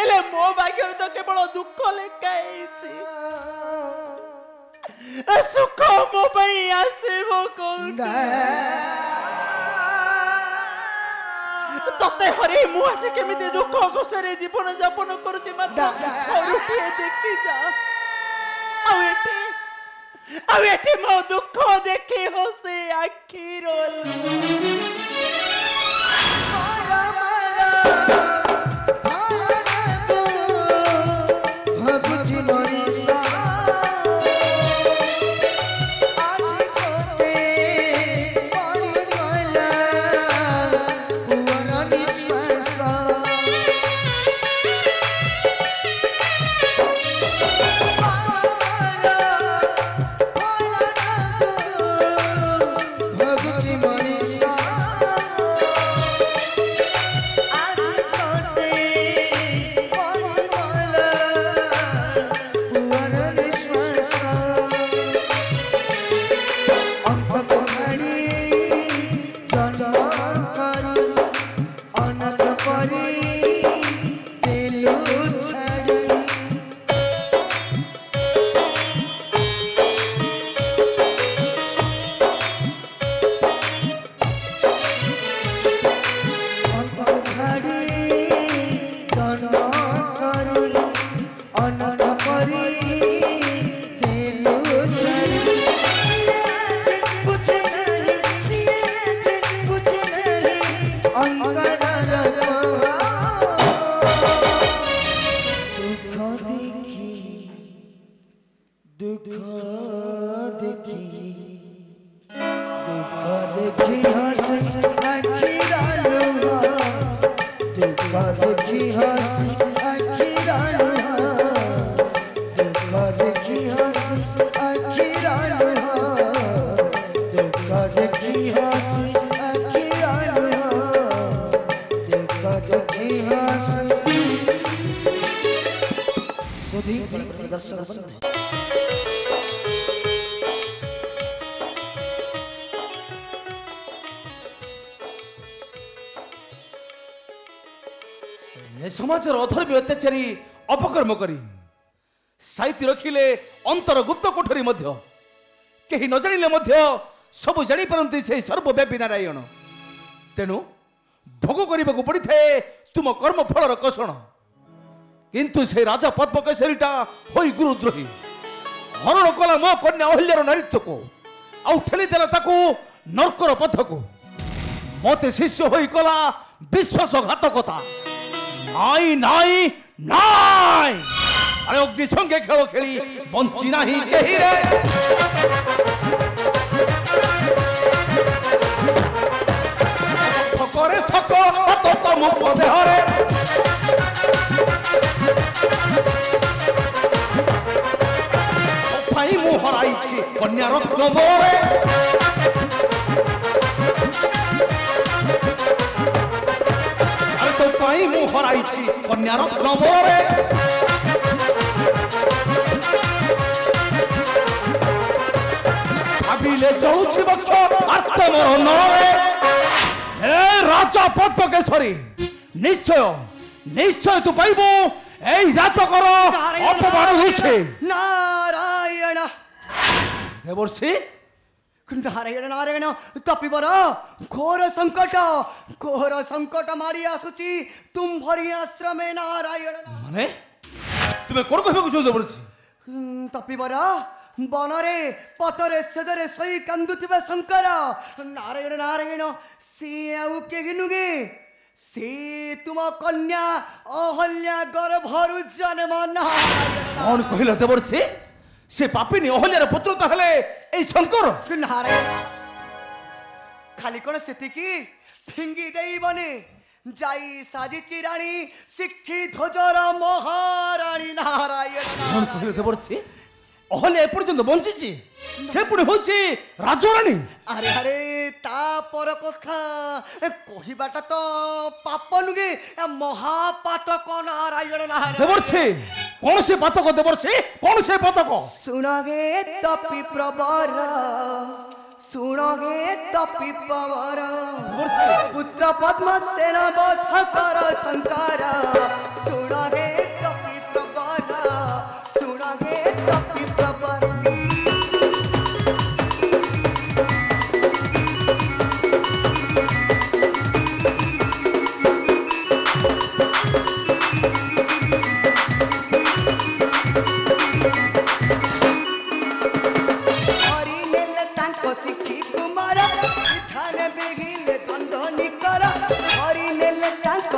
एले मो भाग्य तो केवल दुख लेखाई सुख मो पई आसीबो कोउठी तते हरे मु आज केमिति दुख गोसरे जीवन यापन करूची माता औरटी देखि जा आउ एठी मो दुख देखि हसे आखी रोल समाजर अधर्मी अत्याचारी अपकर्म करी साइति रखिले अंतर गुप्त कोठरी मध्य केही न जानिले मध्य सब जानि परंती से सर्वव्यापी नारायण तेणु भोग करने पड़ी थाए तुम कर्म फलर कषण किंतु से राजा पद्मकेशरीटा होई गुरुद्रोही हरण कला मो कन्या अहिल्यार नारीत्व को आउ ठेलीदेला ताकू नरकर पथ को मते शिष्य होई कला विश्वासघातकता नाई नाई नाई अरे अग्नि संगे खेल खेली बंची नाही केही रे करे सक तो तो मुख देहरे भाई मु हराई कन्या रत्न मोरे पाई मु हराई कन्या रत्न मोरे भाविले चौछि बक्ष आत्मर नरे हे राजा पद्मकेशरी निश्चय निश्चय तू पाइबू एई जातकर अपमान होछि नारायण देवर्षि नारायण नारायण तपिबर घोर संकट मारी आसुची तुम भरी आश्रमे नारायण माने तुमे कोन कहबो छ देवर्षि तपिबर बनरे पतरे सेदरे सही कांदुथिबा शंकर नारायण नारायण से आउ केहि नुगे से तुम कन्या अहल्या गर्भरु जन्म नारायण कौन कहला देवर्षि से पापिनी अहल्यार पुत्र तो हेले ए शंकर नारायण खाली कौन सेतिकी फिंगी देई बने जाई साजिची रानी शिक्षी ध्वजर महाराणी नारायण कौन कहले देवर्षि अहल्या एपर्यंत बंचिची से पुणी होची राजराणी अरे अरे ता पर कथा कहिबाटा तो पाप नुगे महापातक नारायण नारायण देवर्षि कौन से पातक देवर्षि कौन से पातक सुनगे तपि प्रवर सुनगे तपि प्रवर पुत्र पद्मसेन वध कर शंकर सुनगे तपि प्रवर सुनगे तपि प्रवर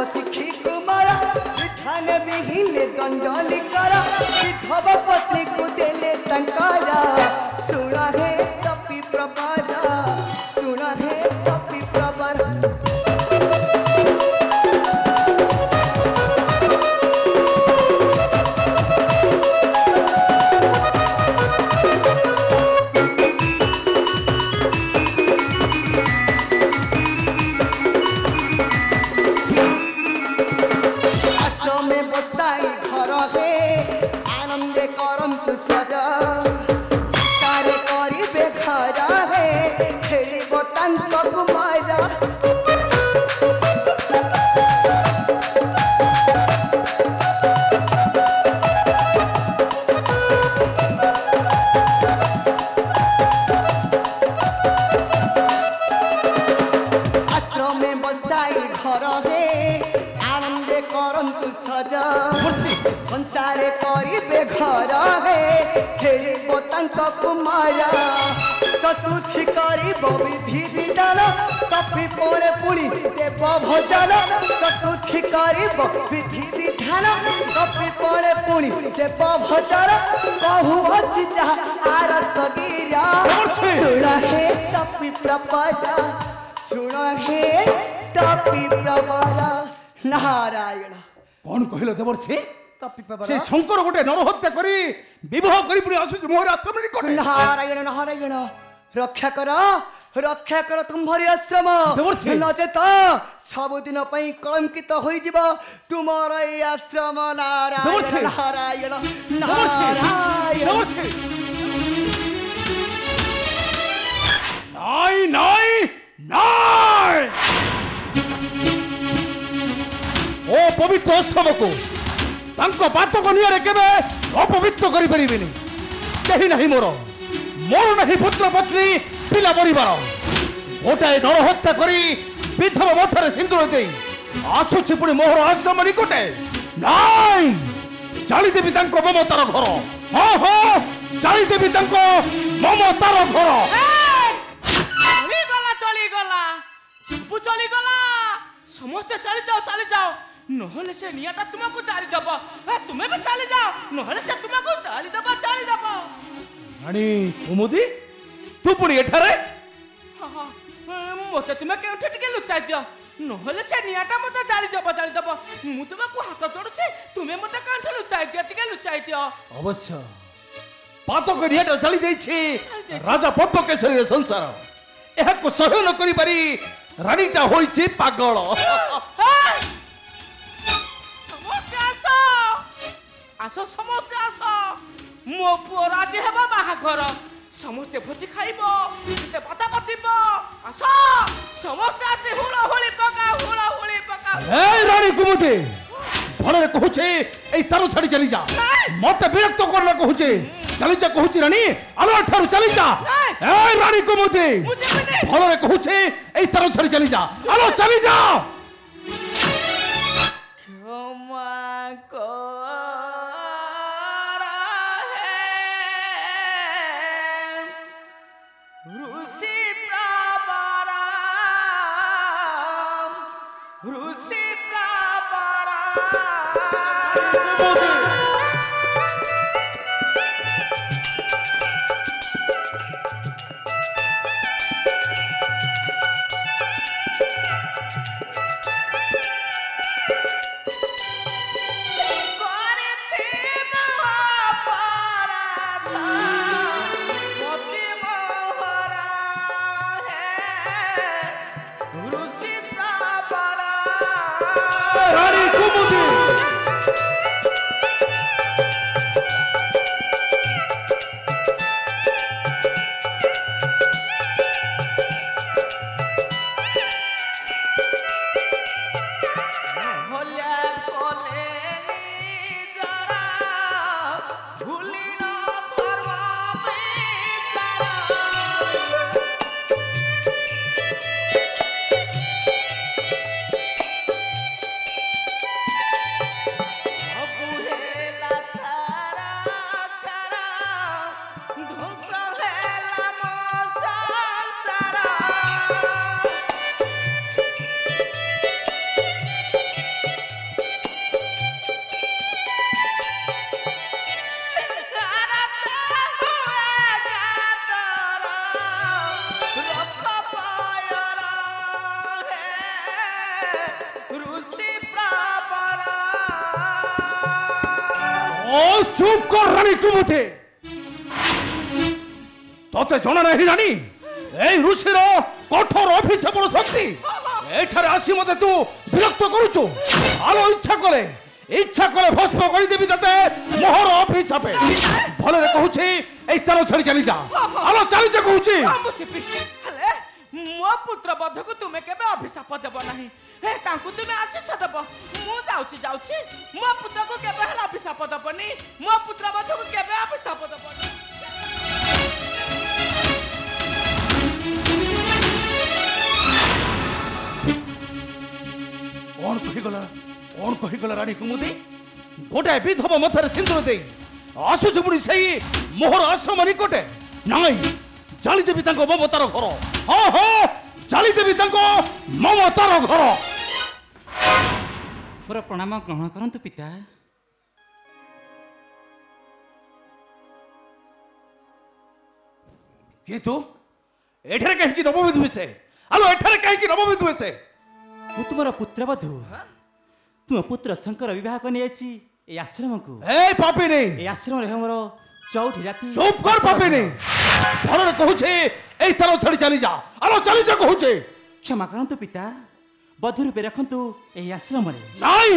शिखी कुमार विधान बिहिले दंडनी कर विधव पत्नी को देले टंकारा सुना है तपि प्रवर सुना है तपि प्रवर संसारे करिबे घर हे खेलिबो तांक कुमारा चतुर्थी करिबो विधि विधान तपि परे पुणी देव भजन चतुर्थी करिबो विधि विधान तपि परे पुणी देव भजन बहु अछि जहा आरत गिरा सुना हे तपि प्रपदा सुना हे तपि प्रपदा नारायण कौन कहले देवर्षि तपि प्रपदा से शंकर गोटे नर हत्या करी विवाह करी पुणी आसुची मोहर आश्रम निकटे नारायण नारायण रक्षा कर तुम्हारी आश्रम देवर्षि। नचेत सबुदिन पई कलंकित होई जिवो तुमर ए आश्रम नारायण देवर्षि। नारायण देवर्षि। नारायण देवर्षि। नाई नाई नाई ओ पवित्र आश्रम को तांको पातक नियारे केबे अपवित्र करि परिबेनी केही नाही मोर नाही पुत्र पत्नी पिला परिवार गोटाए नर हत्या करी विधव मथरे सिंदूर देई आसुछि पुणी मोहर आश्रम निकटे नाई जाली देवी तांको ममतार घर हाँ हाँ जाली देवी तांको ममतार घर समस्ते चली जाओ नहले से नियाटा तुमको जाली दब तुम्हें भी चली जाओ नहले से तुमको जाली दब रानी कुमुदी तू पुणी एठारे मते तुम्हें केउठे टिके लुचाई दियो नहले से नियाटा मते जाली दब मु तुमको हाथ जोडुछि तुम्हें मते कांठे लुचाई दियो अवश्य पातक नियाटा जाली देछि राजा पद्मकेशरी संसार एहाको सहन करि पारी रानीटा होइछि पागल आसो समस्ते आसो मो पुओ राजी हेबा बाहाघर समस्ते भोजी खाइबो केते बाता बचिबो आसो समस्ते आसी हुला होली पका ए रानी कुमुदी भले कहूचे ए स्थान छाड़ी चली जा मते विरक्त करले कहूचे चली जा कहूची रानी आलो ठारू चली जा ए रानी कुमुदी भले कहूचे ए स्थान छाड़ी चली जा आलो चली जा क्षमा कर চুপ কর রানী কুমুদে তোতে জনা নাই রানী এই ঋষির কঠোর অভিশাপর শক্তি এইঠারে আসি মতে তু বিরক্ত করুছু আলো ইচ্ছা করে ভস্ম করে দেবি তাতে মোহর অভিশাপে ভলরে কহুছি এই স্থান ছাড়ি চালি যা আলো চালি যা কহুছি ହେଲେ ମୋ ପୁତ୍ର ବଧକୁ ତୁମେ କେବେ ଅଭିଶାପ ଦେବ ନାହିଁ ହେ ତାଙ୍କୁ ତୁମେ ଆଶୀଷ ଦେବ ମୁଁ ଯାଉଛି ମୋ ପୁତ୍ରକୁ କେବେ ହେଲେ ଅଭିଶାପ ଦେବନି ମୋ ପୁତ୍ର ବଧକୁ କେବେ ଅଭିଶାପ ଦେବନି କଣ କହିଗଲା ରାଣୀ କୁମୁଦି ଗୋଟାଏ ବିଧବ ମଥାରେ ସିନ୍ଦୁର ଦେଇ ଆସୁଛୁ ପୁଣି ସେଇ ମୋହର ଆଶ୍ରମ ନିକଟେ ନାଇଁ ଜାଳିଦେବି ତାଙ୍କ ମମତାର ଘର ହଁ ଜାଳିଦେବି ତାଙ୍କ ମମତାର ଘର ମୋର ପ୍ରଣାମ ଗ୍ରହଣ କରନ୍ତୁ ପିତା କିଏ ତୁ ଏଠାରେ କାହିଁକି ନବବିଧୁ ସେ ଆଲୋ ଏଠାରେ କାହିଁକି ନବବିଧୁ ସେ ମୁଁ ତୁମର ପୁତ୍ରବଧୂ ତୁମ ପୁତ୍ର ଶଙ୍କର ବିବାହ କରି ନେଇଛି এই ଆଶ୍ରମକୁ এই ପାପିନି এই ଆଶ୍ରମରେ ମୋର ଚଉଠି ରାତି চুপ কর পাপিনি ভলরে কহুছে এই স্থান ছাড়ি চালি যা আলো চালি যা কহুছে ক্ষমা କରନ୍ତୁ ପିତା ବଧୂ ରୂପେ ରଖନ୍ତୁ ଏହି ଆଶ୍ରମରେ নাই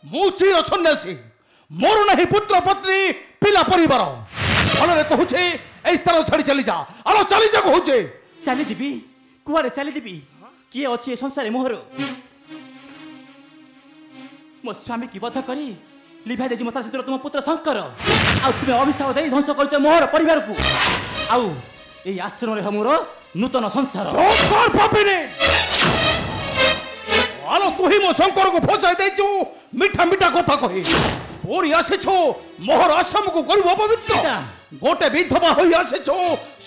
ମୁଁ ଚିର ସନ୍ନ୍ୟାସୀ ମୋର ନାହିଁ ପୁତ୍ର ପତ୍ନୀ ପିଲା ପରିବାର ଭଲରେ କହୁছে এই ସ୍ଥାନ ଛାଡ଼ି ଚାଲି ଯା ଆଲୋ ଚାଲି ଯା କହୁছে ଚାଲିଯିବି କୁଆଡ଼େ ଚାଲିଯିବି କିଏ ଅଛି ଏ ସଂସାରରେ ମୋହର ମୋ ସ୍ୱାମୀକି ବଧ କରି লিভাই দেজি মতার সিদ্ধ তোমার পুত্র শঙ্কর আউ তুমি অভিশাপ দেই ধ্বংস করছ মোহর পরিবারকু আউ এই আশ্রমরে মোর নূতন সংসার কর পাপিনি আলো তুই মো শঙ্করকু ফসাই দেইছু মিঠা মিঠা কথা কহি পুরি আসিছো মোহর আশ্রমকু করিব অপবিত্র গোটে বিধবা হই আসিছো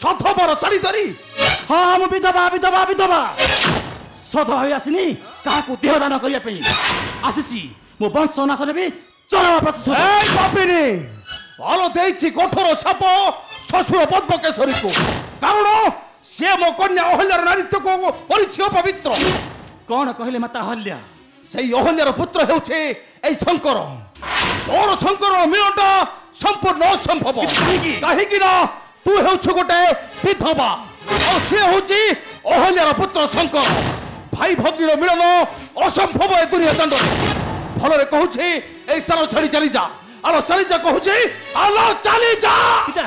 শতবার শাড়ি ধরি হ্যাঁ আমি বিধবা বিধবা বিধবা সধবা হই আসিনি কাহাকু দেহদান করিয়া পাই আসিছি মো বংশ নাশ নেবি চরম প্রতিশোধ এই পাপিনি আলো দেইছি কঠোর সাপ শ্বশুর পদ্মকেশরীকু কারণ সে মো কন্যা অহল্যার নারীত্বকু করিছি অপবিত্র কোন কহিলে মাতা হল্যা সেই অহল্যার পুত্র হেউছে এই শঙ্কর তোর শঙ্কর মিলনটা সম্পূর্ণ অসম্ভব কাহিকি না তুই হেউଛୁ গোটে বিধবা আর সে হচ্ছে অহল্যার পুত্র শঙ্কর ভাই ভগ্নীর মিলন অসম্ভব এ দুনিয়া দণ্ডরে ফলরে কহুছি এই স্থান ছাড়ি চালি যা আলো চালি যা কহুছি আলো চালি যা পিতা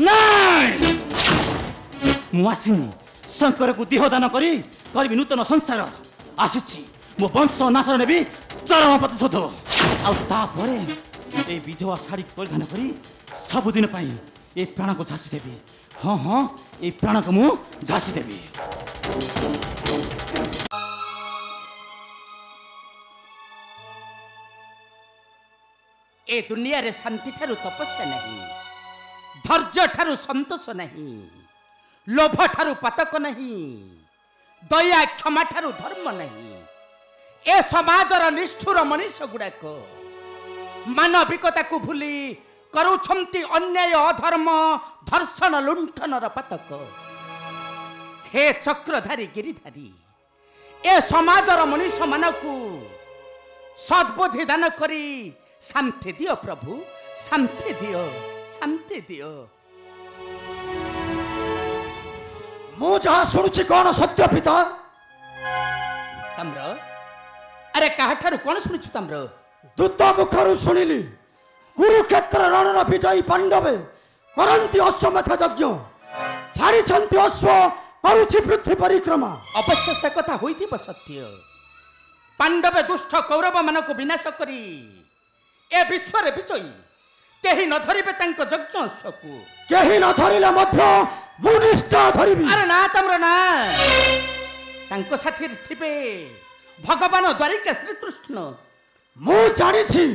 নাই ମୁଁ ଆସିନି ଶଙ୍କରକୁ ଦେହଦାନ କରି କରିବି ନୂତନ ସଂସାର ଆସିଛି ମୋ ବଂଶ ନାଶ ନେବି ଚରମ ପ୍ରତିଶୋଧ ଆଉ ତାପରେ এই বিধবা শাড়ি পরিধান করি ସବୁଦିନ ପାଇଁ এই ପ୍ରାଣକୁ ଝାସି ଦେବି ହଁ এই ପ୍ରାଣକୁ ମୁଁ ଝାସି ଦେବି ଏ ଦୁନିଆରେ ଶାନ୍ତି ଠାରୁ ତପସ୍ୟା ନାହିଁ ଧୈର୍ଯ୍ୟ ଠାରୁ ସନ୍ତୋଷ ନାହିଁ ଲୋଭ ଠାରୁ ପାତକ ନାହିଁ ଦୟା କ୍ଷମା ଠାରୁ ଧର୍ମ ନାହିଁ ଏ ସମାଜର ନିଷ୍ଠୁର ମଣିଷ ଗୁଡ଼ାକ ମାନବିକତାକୁ ଭୁଲି କରୁଛନ୍ତି ଅନ୍ୟାୟ ଅଧର୍ମ ଧର୍ଷଣ ଲୁଣ୍ଠନର ପାତକ ହେ ଚକ୍ରଧାରୀ ଗିରିଧାରୀ ଏ ସମାଜର ମଣିଷମାନଙ୍କୁ ସଦ୍ବୁଦ୍ଧି ଦାନ କରି ଶାନ୍ତି ଦିଅ ପ୍ରଭୁ ଶାନ୍ତି ଦିଅ ଶାନ୍ତି ଦିଅ ମୁଁ ଯାହା ଶୁଣୁଛି କଣ ସତ୍ୟ ପିତା ତାମ୍ର ଆରେ କାହାଠାରୁ କଣ ଶୁଣିଛୁ ତାମ୍ର ଦୂତ ମୁଖରୁ ଶୁଣିଲି କୁରୁକ୍ଷେତ୍ର ରଣର ବିଜୟୀ ପାଣ୍ଡବେ କରନ୍ତି ଅଶ୍ୱମେଧ ଯଜ୍ଞ ଛାଡ଼ିଛନ୍ତି ଅଶ୍ଵ କରୁଛି ପୃଥ୍ୱୀ ପରିକ୍ରମା ଅବଶ୍ୟ ସେ କଥା ହୋଇଥିବ ସତ୍ୟ ପାଣ୍ଡବେ ଦୁଷ୍ଟ କୌରବମାନଙ୍କୁ ବିନାଶ କରି ଏ ବିଶ୍ୱରେ ବିଜୟୀ କେହି ନ ଧରିବେ ତାଙ୍କ ଯଜ୍ଞ ଅଶ୍ୱକୁ କେହି ନ ଧରିଲେ ମଧ୍ୟ ମୁଁ ନିଶ୍ଚୟ ଧରିବି ଆରେ ନା ତାମ୍ର ନା ତାଙ୍କ ସାଥିରେ ଥିବେ ଭଗବାନ ଦ୍ୱାରିକା ଶ୍ରୀକୃଷ୍ଣ ମୁଁ ଜାଣିଛି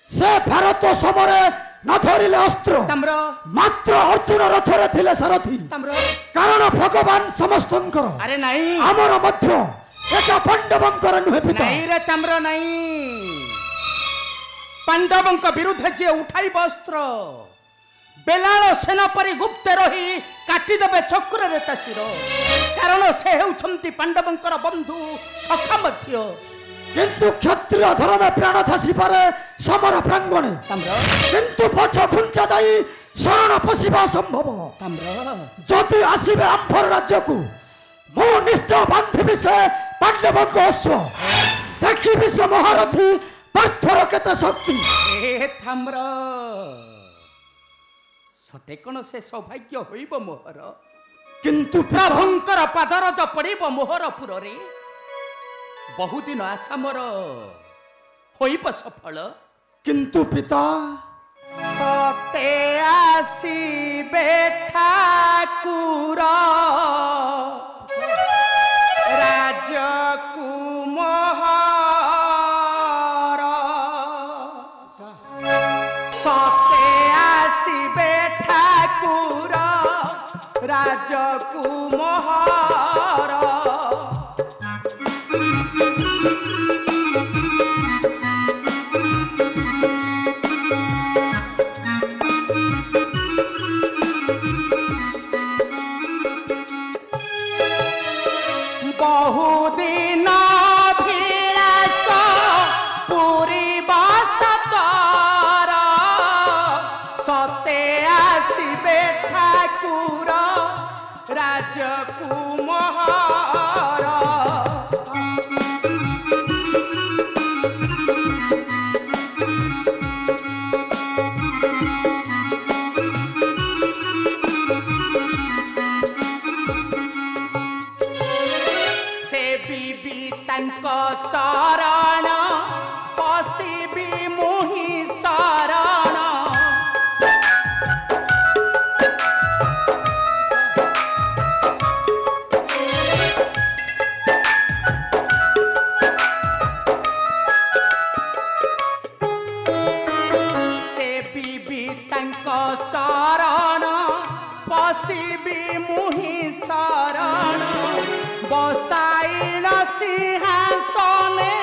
ସେ ଭାରତ ସମୟରେ ନ ଧରିଲେ ଅସ୍ତ୍ର ତାମ୍ର ମାତ୍ର ଅର୍ଜୁନ ରଥରେ ଥିଲେ ସାରଥୀ ତାମ୍ର କାରଣ ଭଗବାନ ସମସ୍ତଙ୍କର ଆରେ ନାଇଁ ଆମର ମଧ୍ୟ ଏକା ପାଣ୍ଡବଙ୍କର ନୁହେଁ ପିତା ନାଇଁ ରେ ତାମ୍ର ନାଇଁ ପାଣ୍ଡବଙ୍କ ବିରୁଦ୍ଧରେ ଯିଏ ଉଠାଇବ ଅସ୍ତ୍ର बेलाल सेना परी गुप्त रही काटिदेवे चक्र शिर कारण से होउछंती पांडवंकर बंधु सखा मध्य किंतु क्षत्रिय धर्म प्राण थासी पारे समर प्रांगणे किंतु पछ खुंचा दाई शरण पशिबा संभव जदि आसीबे आंफर राज्य को मो निश्चय बांधिबि से पांडवक अश्व देखिबि से महारथी पार्थर केते शक्ति ए थाम्र सते कोन से सौभाग्य होइब मोहर किंतु प्रभुंकर पादरज पड़िब मोहरपुर रे बहुदिन आशा मोर होइब सफल किंतु पिता सते आसीबे ठाकुर राजकुमार सते आसीबे ठाकुर राजकुमार बहुदिन अभिलाष पूरिबा सकर सते आसीबे ठाकुर राजकुमार चरण पशिबी मुहि शरण से बीबी तंक चरण पशिबी मुहि शरण बसाइण सिंहासने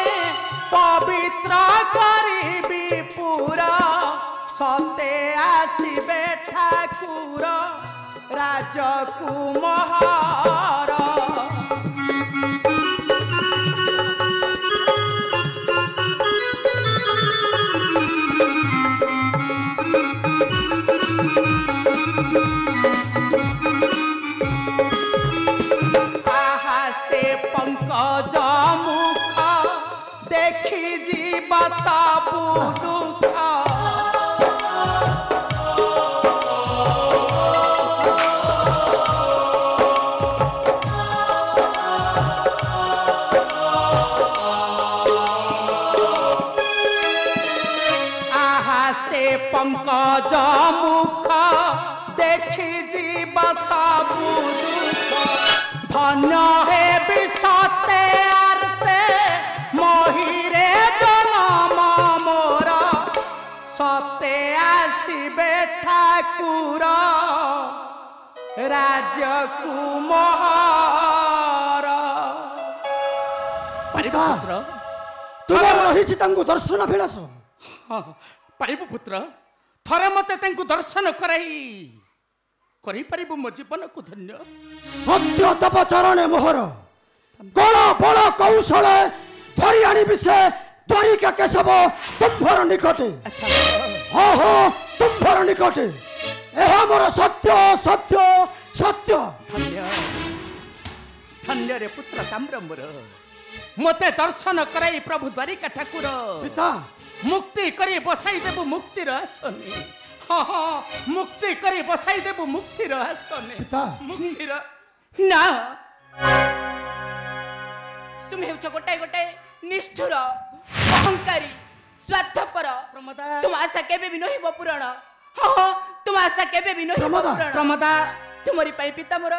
पवित्र करिबी पूरा सते आसीबे ठाकुर राजकुमार पंकज मुख देखी जीवा सबु दुख आहा से पंकज मुख देखी जीवा सबु दुख धन्य हे विसते आरते महिरे जनम मोर सते आसीबे ठाकुर राजकुमार पुत्र तुमर रहिछि तांको दर्शन अभिलाष पारिबु पुत्र थरे मते तांको दर्शन कराई करि पारिबु मो जीवन को धन्य सत्य तप चरणे मोहर गण बल कौशल धरी आनी विषय द्वारिका केशव तुम्भर निकटे हो तुम्भर निकटे एहा मोर सत्य सत्य सत्य धन्य धन्य रे पुत्र ताम्र मोर मते दर्शन कराई प्रभु द्वारिका ठाकुर पिता मुक्ति करी बसाई देबु मुक्तिर आसने मुक्ति करी बसाई देबु मुक्तिर आसने पिता मुक्तिर ना तुम हेउछ गोटाए गोटाए निष्ठुर अहंकारी स्वार्थपर तुम आशा केबे भी नहिब पूरण तुम आशा केबे भी नहिब पूरण प्रमदा तुमरी पाई पिता मोर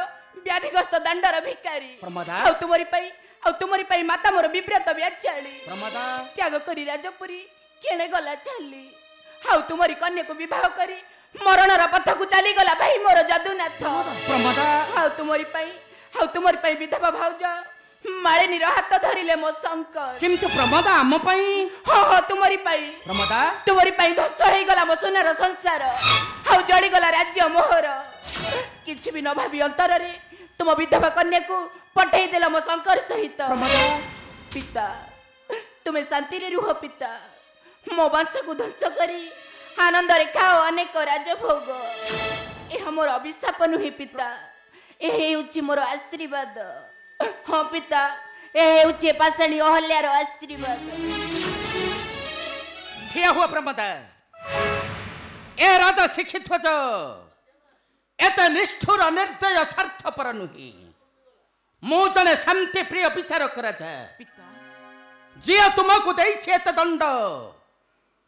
व्याधिग्रस्त दंडर भिकारी प्रमदा आ तुमरी पाई माता मोर विव्रत व्याचाली प्रमदा त्याग करी राजपुरी केणे गला चाली हाउ तुमरी कन्या को विवाह करी मरणर पथ को चली गला भाई मोर जदुनाथ प्रमदा हाउ तुमरी पाई विधवा भाउज मालिनी हाथ धरिले मो शंकर किंतु प्रमदा आम पाई तुमरी पाई प्रमदा ध्वंस हो गला मो सोनार संसार हाउ जळीगला राज्य मोहर किछि भी न भाबी अंतर रे तुम विधवा कन्या को पठेई देला मो शंकर सहित पिता तुम्हें शांति रे रुह पिता मो वंश को ध्वंस करी आनंद रे खाओ अनेक राजभोग ए हमर अभिशाप नुहे पिता ए हेउछि मोर आशीर्वाद हाँ पिता ए हेउछि पाषाणी अहल्यार आशीर्वाद ठिया हुआ प्रमदा ए राजा शिक्षित हो जो एते निष्ठुर निर्दय स्वार्थपर नुहे मु जने शांति प्रिय विचार करा जाए पिता जी तुमको देइछे एते दंड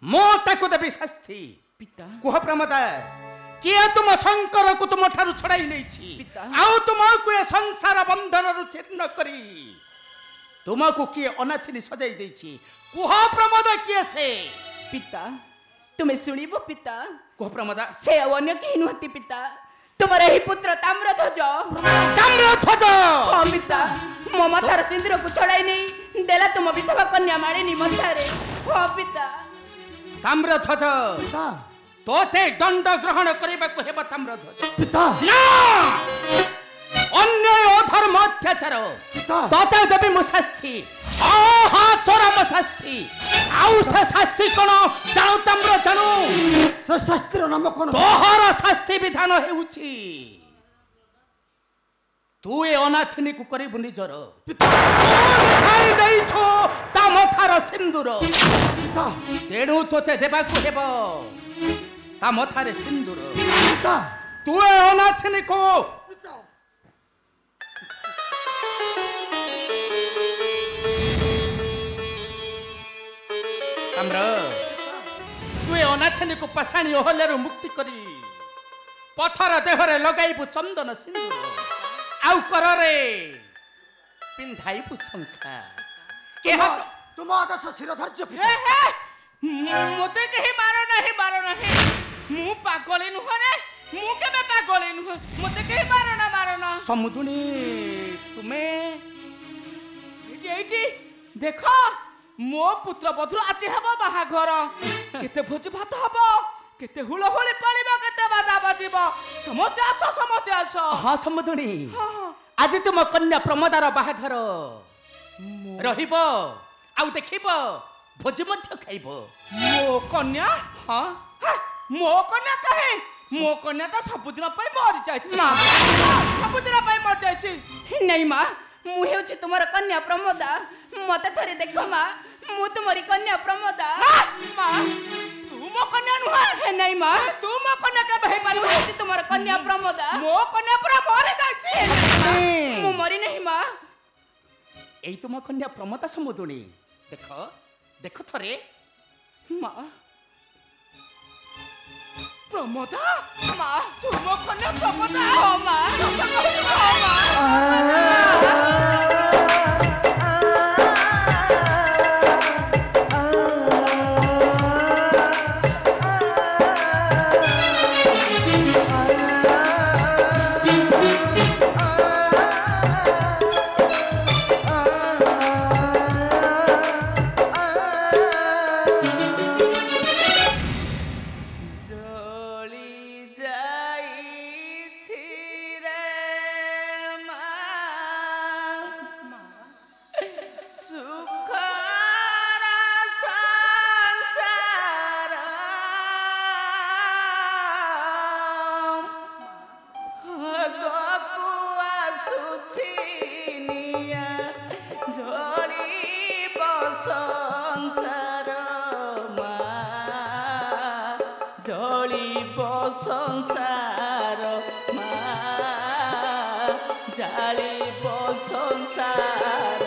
मो ताकु देबी शास्ति पिता कुह प्रमदा किए तुम शंकर को तुम ठारू छड़ाई नहीं आउ तुमको ए संसार बंधन रु छिन्न करी तुमको किए अनाथिनी सजाई देछि कुह प्रमदा किए से पिता तुम्हें सुनिबो पिता कुह प्रमदा से अन्य केहि नुहति पिता तुमर ही पुत्र ताम्रध्वज हाँ पिता मो मथार सिंदूर को छड़ाई नहीं देला तुम विधवा कन्या मालिनी मथारे हाँ पिता ताम्रध्वज पिता तोते दंड ग्रहण करबा को हेबा ताम्रध्वज पिता ना अन्याय अधर्म अत्याचार पिता तोते देबी मु शास्ति आहा चरम शास्ति आउ से शास्ति कोन जानो ताम्र जानो से शास्त्र नाम कोन तोहर शास्ति विधान हेउछि तू ए अनाथिनी को करिबु निजर खाई देई छो ता मथार सिंदूर पिता तेणु तोते देबा को हेबो ता मथारे सिंदूर पिता तू ए अनाथिनी को ताम्र तू ए अनाथिनी को पाषाणी अहल्यार मुक्ति करी पथर देहरे लगाइबु चंदन सिंदूर आउ कररे पिंधाइबु शंखा के तुम आदेश शिरोधार्य पिता मोते केहि मारो नहीं मु पागले नुह रे मु केबे पागले नुह मोते केहि मारो ना समुदुनी तुमे एठी देखो मो पुत्र बधुर आज हेबो बाहाघर केते भोज भात हबो केते हुलहुली पड़िबो केते बाजा बजिबो समते आस हाँ समुदुनी आज तुम कन्या प्रमदार बाहाघर रहिबो आउ देखिबो भोज मध्य खाइबो मो कन्या हाँ मो कन्या कहे मो कन्या तो सबुदिन पई मरि जाछि सबुदिन पई मरि जाछि नहीं मां मु हेउछि तुमर कन्या प्रमोदा मते थरे देखो मां मु तुमरी कन्या प्रमोदा मां तू मो कन्या नुह हे नहीं मां तू मो कन्या के भाई मारि हेउछि तुमर कन्या प्रमोदा मो कन्या पूरा मरि जाछि मु मरि नहीं मां एई तुम कन्या प्रमोदा समुदुनी देखो देखो थरे मां प्रमोदा मां तू मो कन्या प्रमोदा हो मां संसार जालिब संसार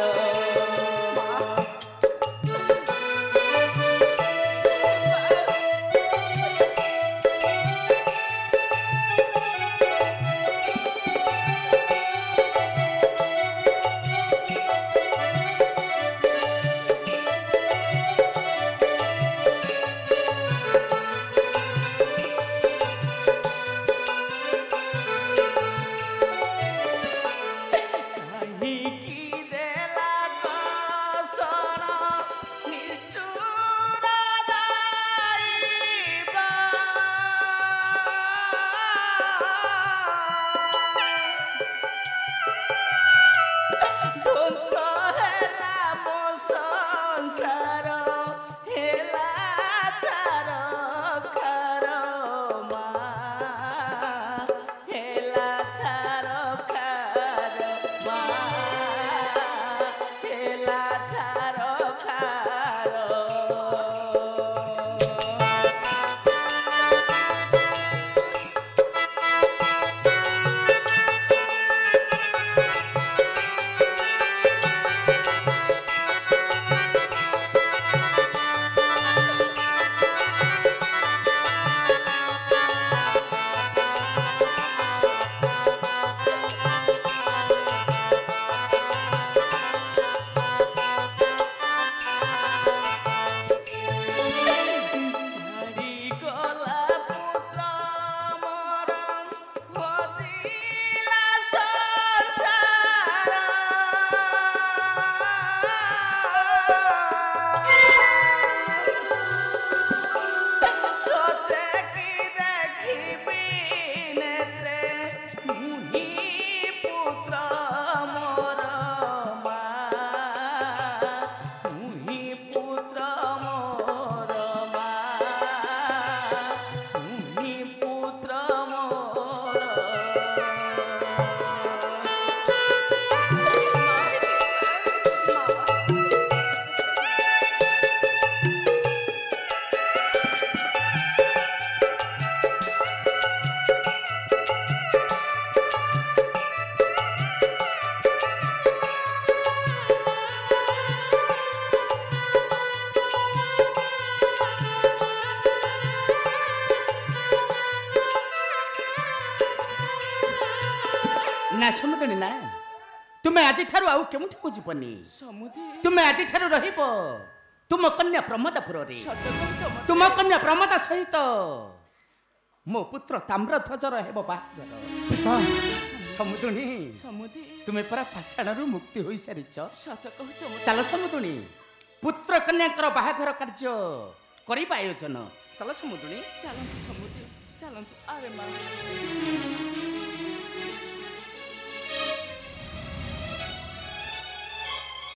ना समुद्री ना तुम्हें आज ठारू आउ केमुठिको जीवनी तुम्हें आज ठारू रहिबो तुम कन्या प्रमदापुर रे तुम कन्या प्रमदा सहित मो पुत्र ताम्रध्वजर हेबो बाहागर समुद्री तुम्हें परा पाषाणरू मुक्ति होई सारिछ चल समुद्री पुत्र कन्याकर बाहागर कार्य करिबा आयोजन चल समुद्री चलନ୍ତୁ ସମୁଦ୍ର ଚାଲନ୍ତୁ ଆରେ ମା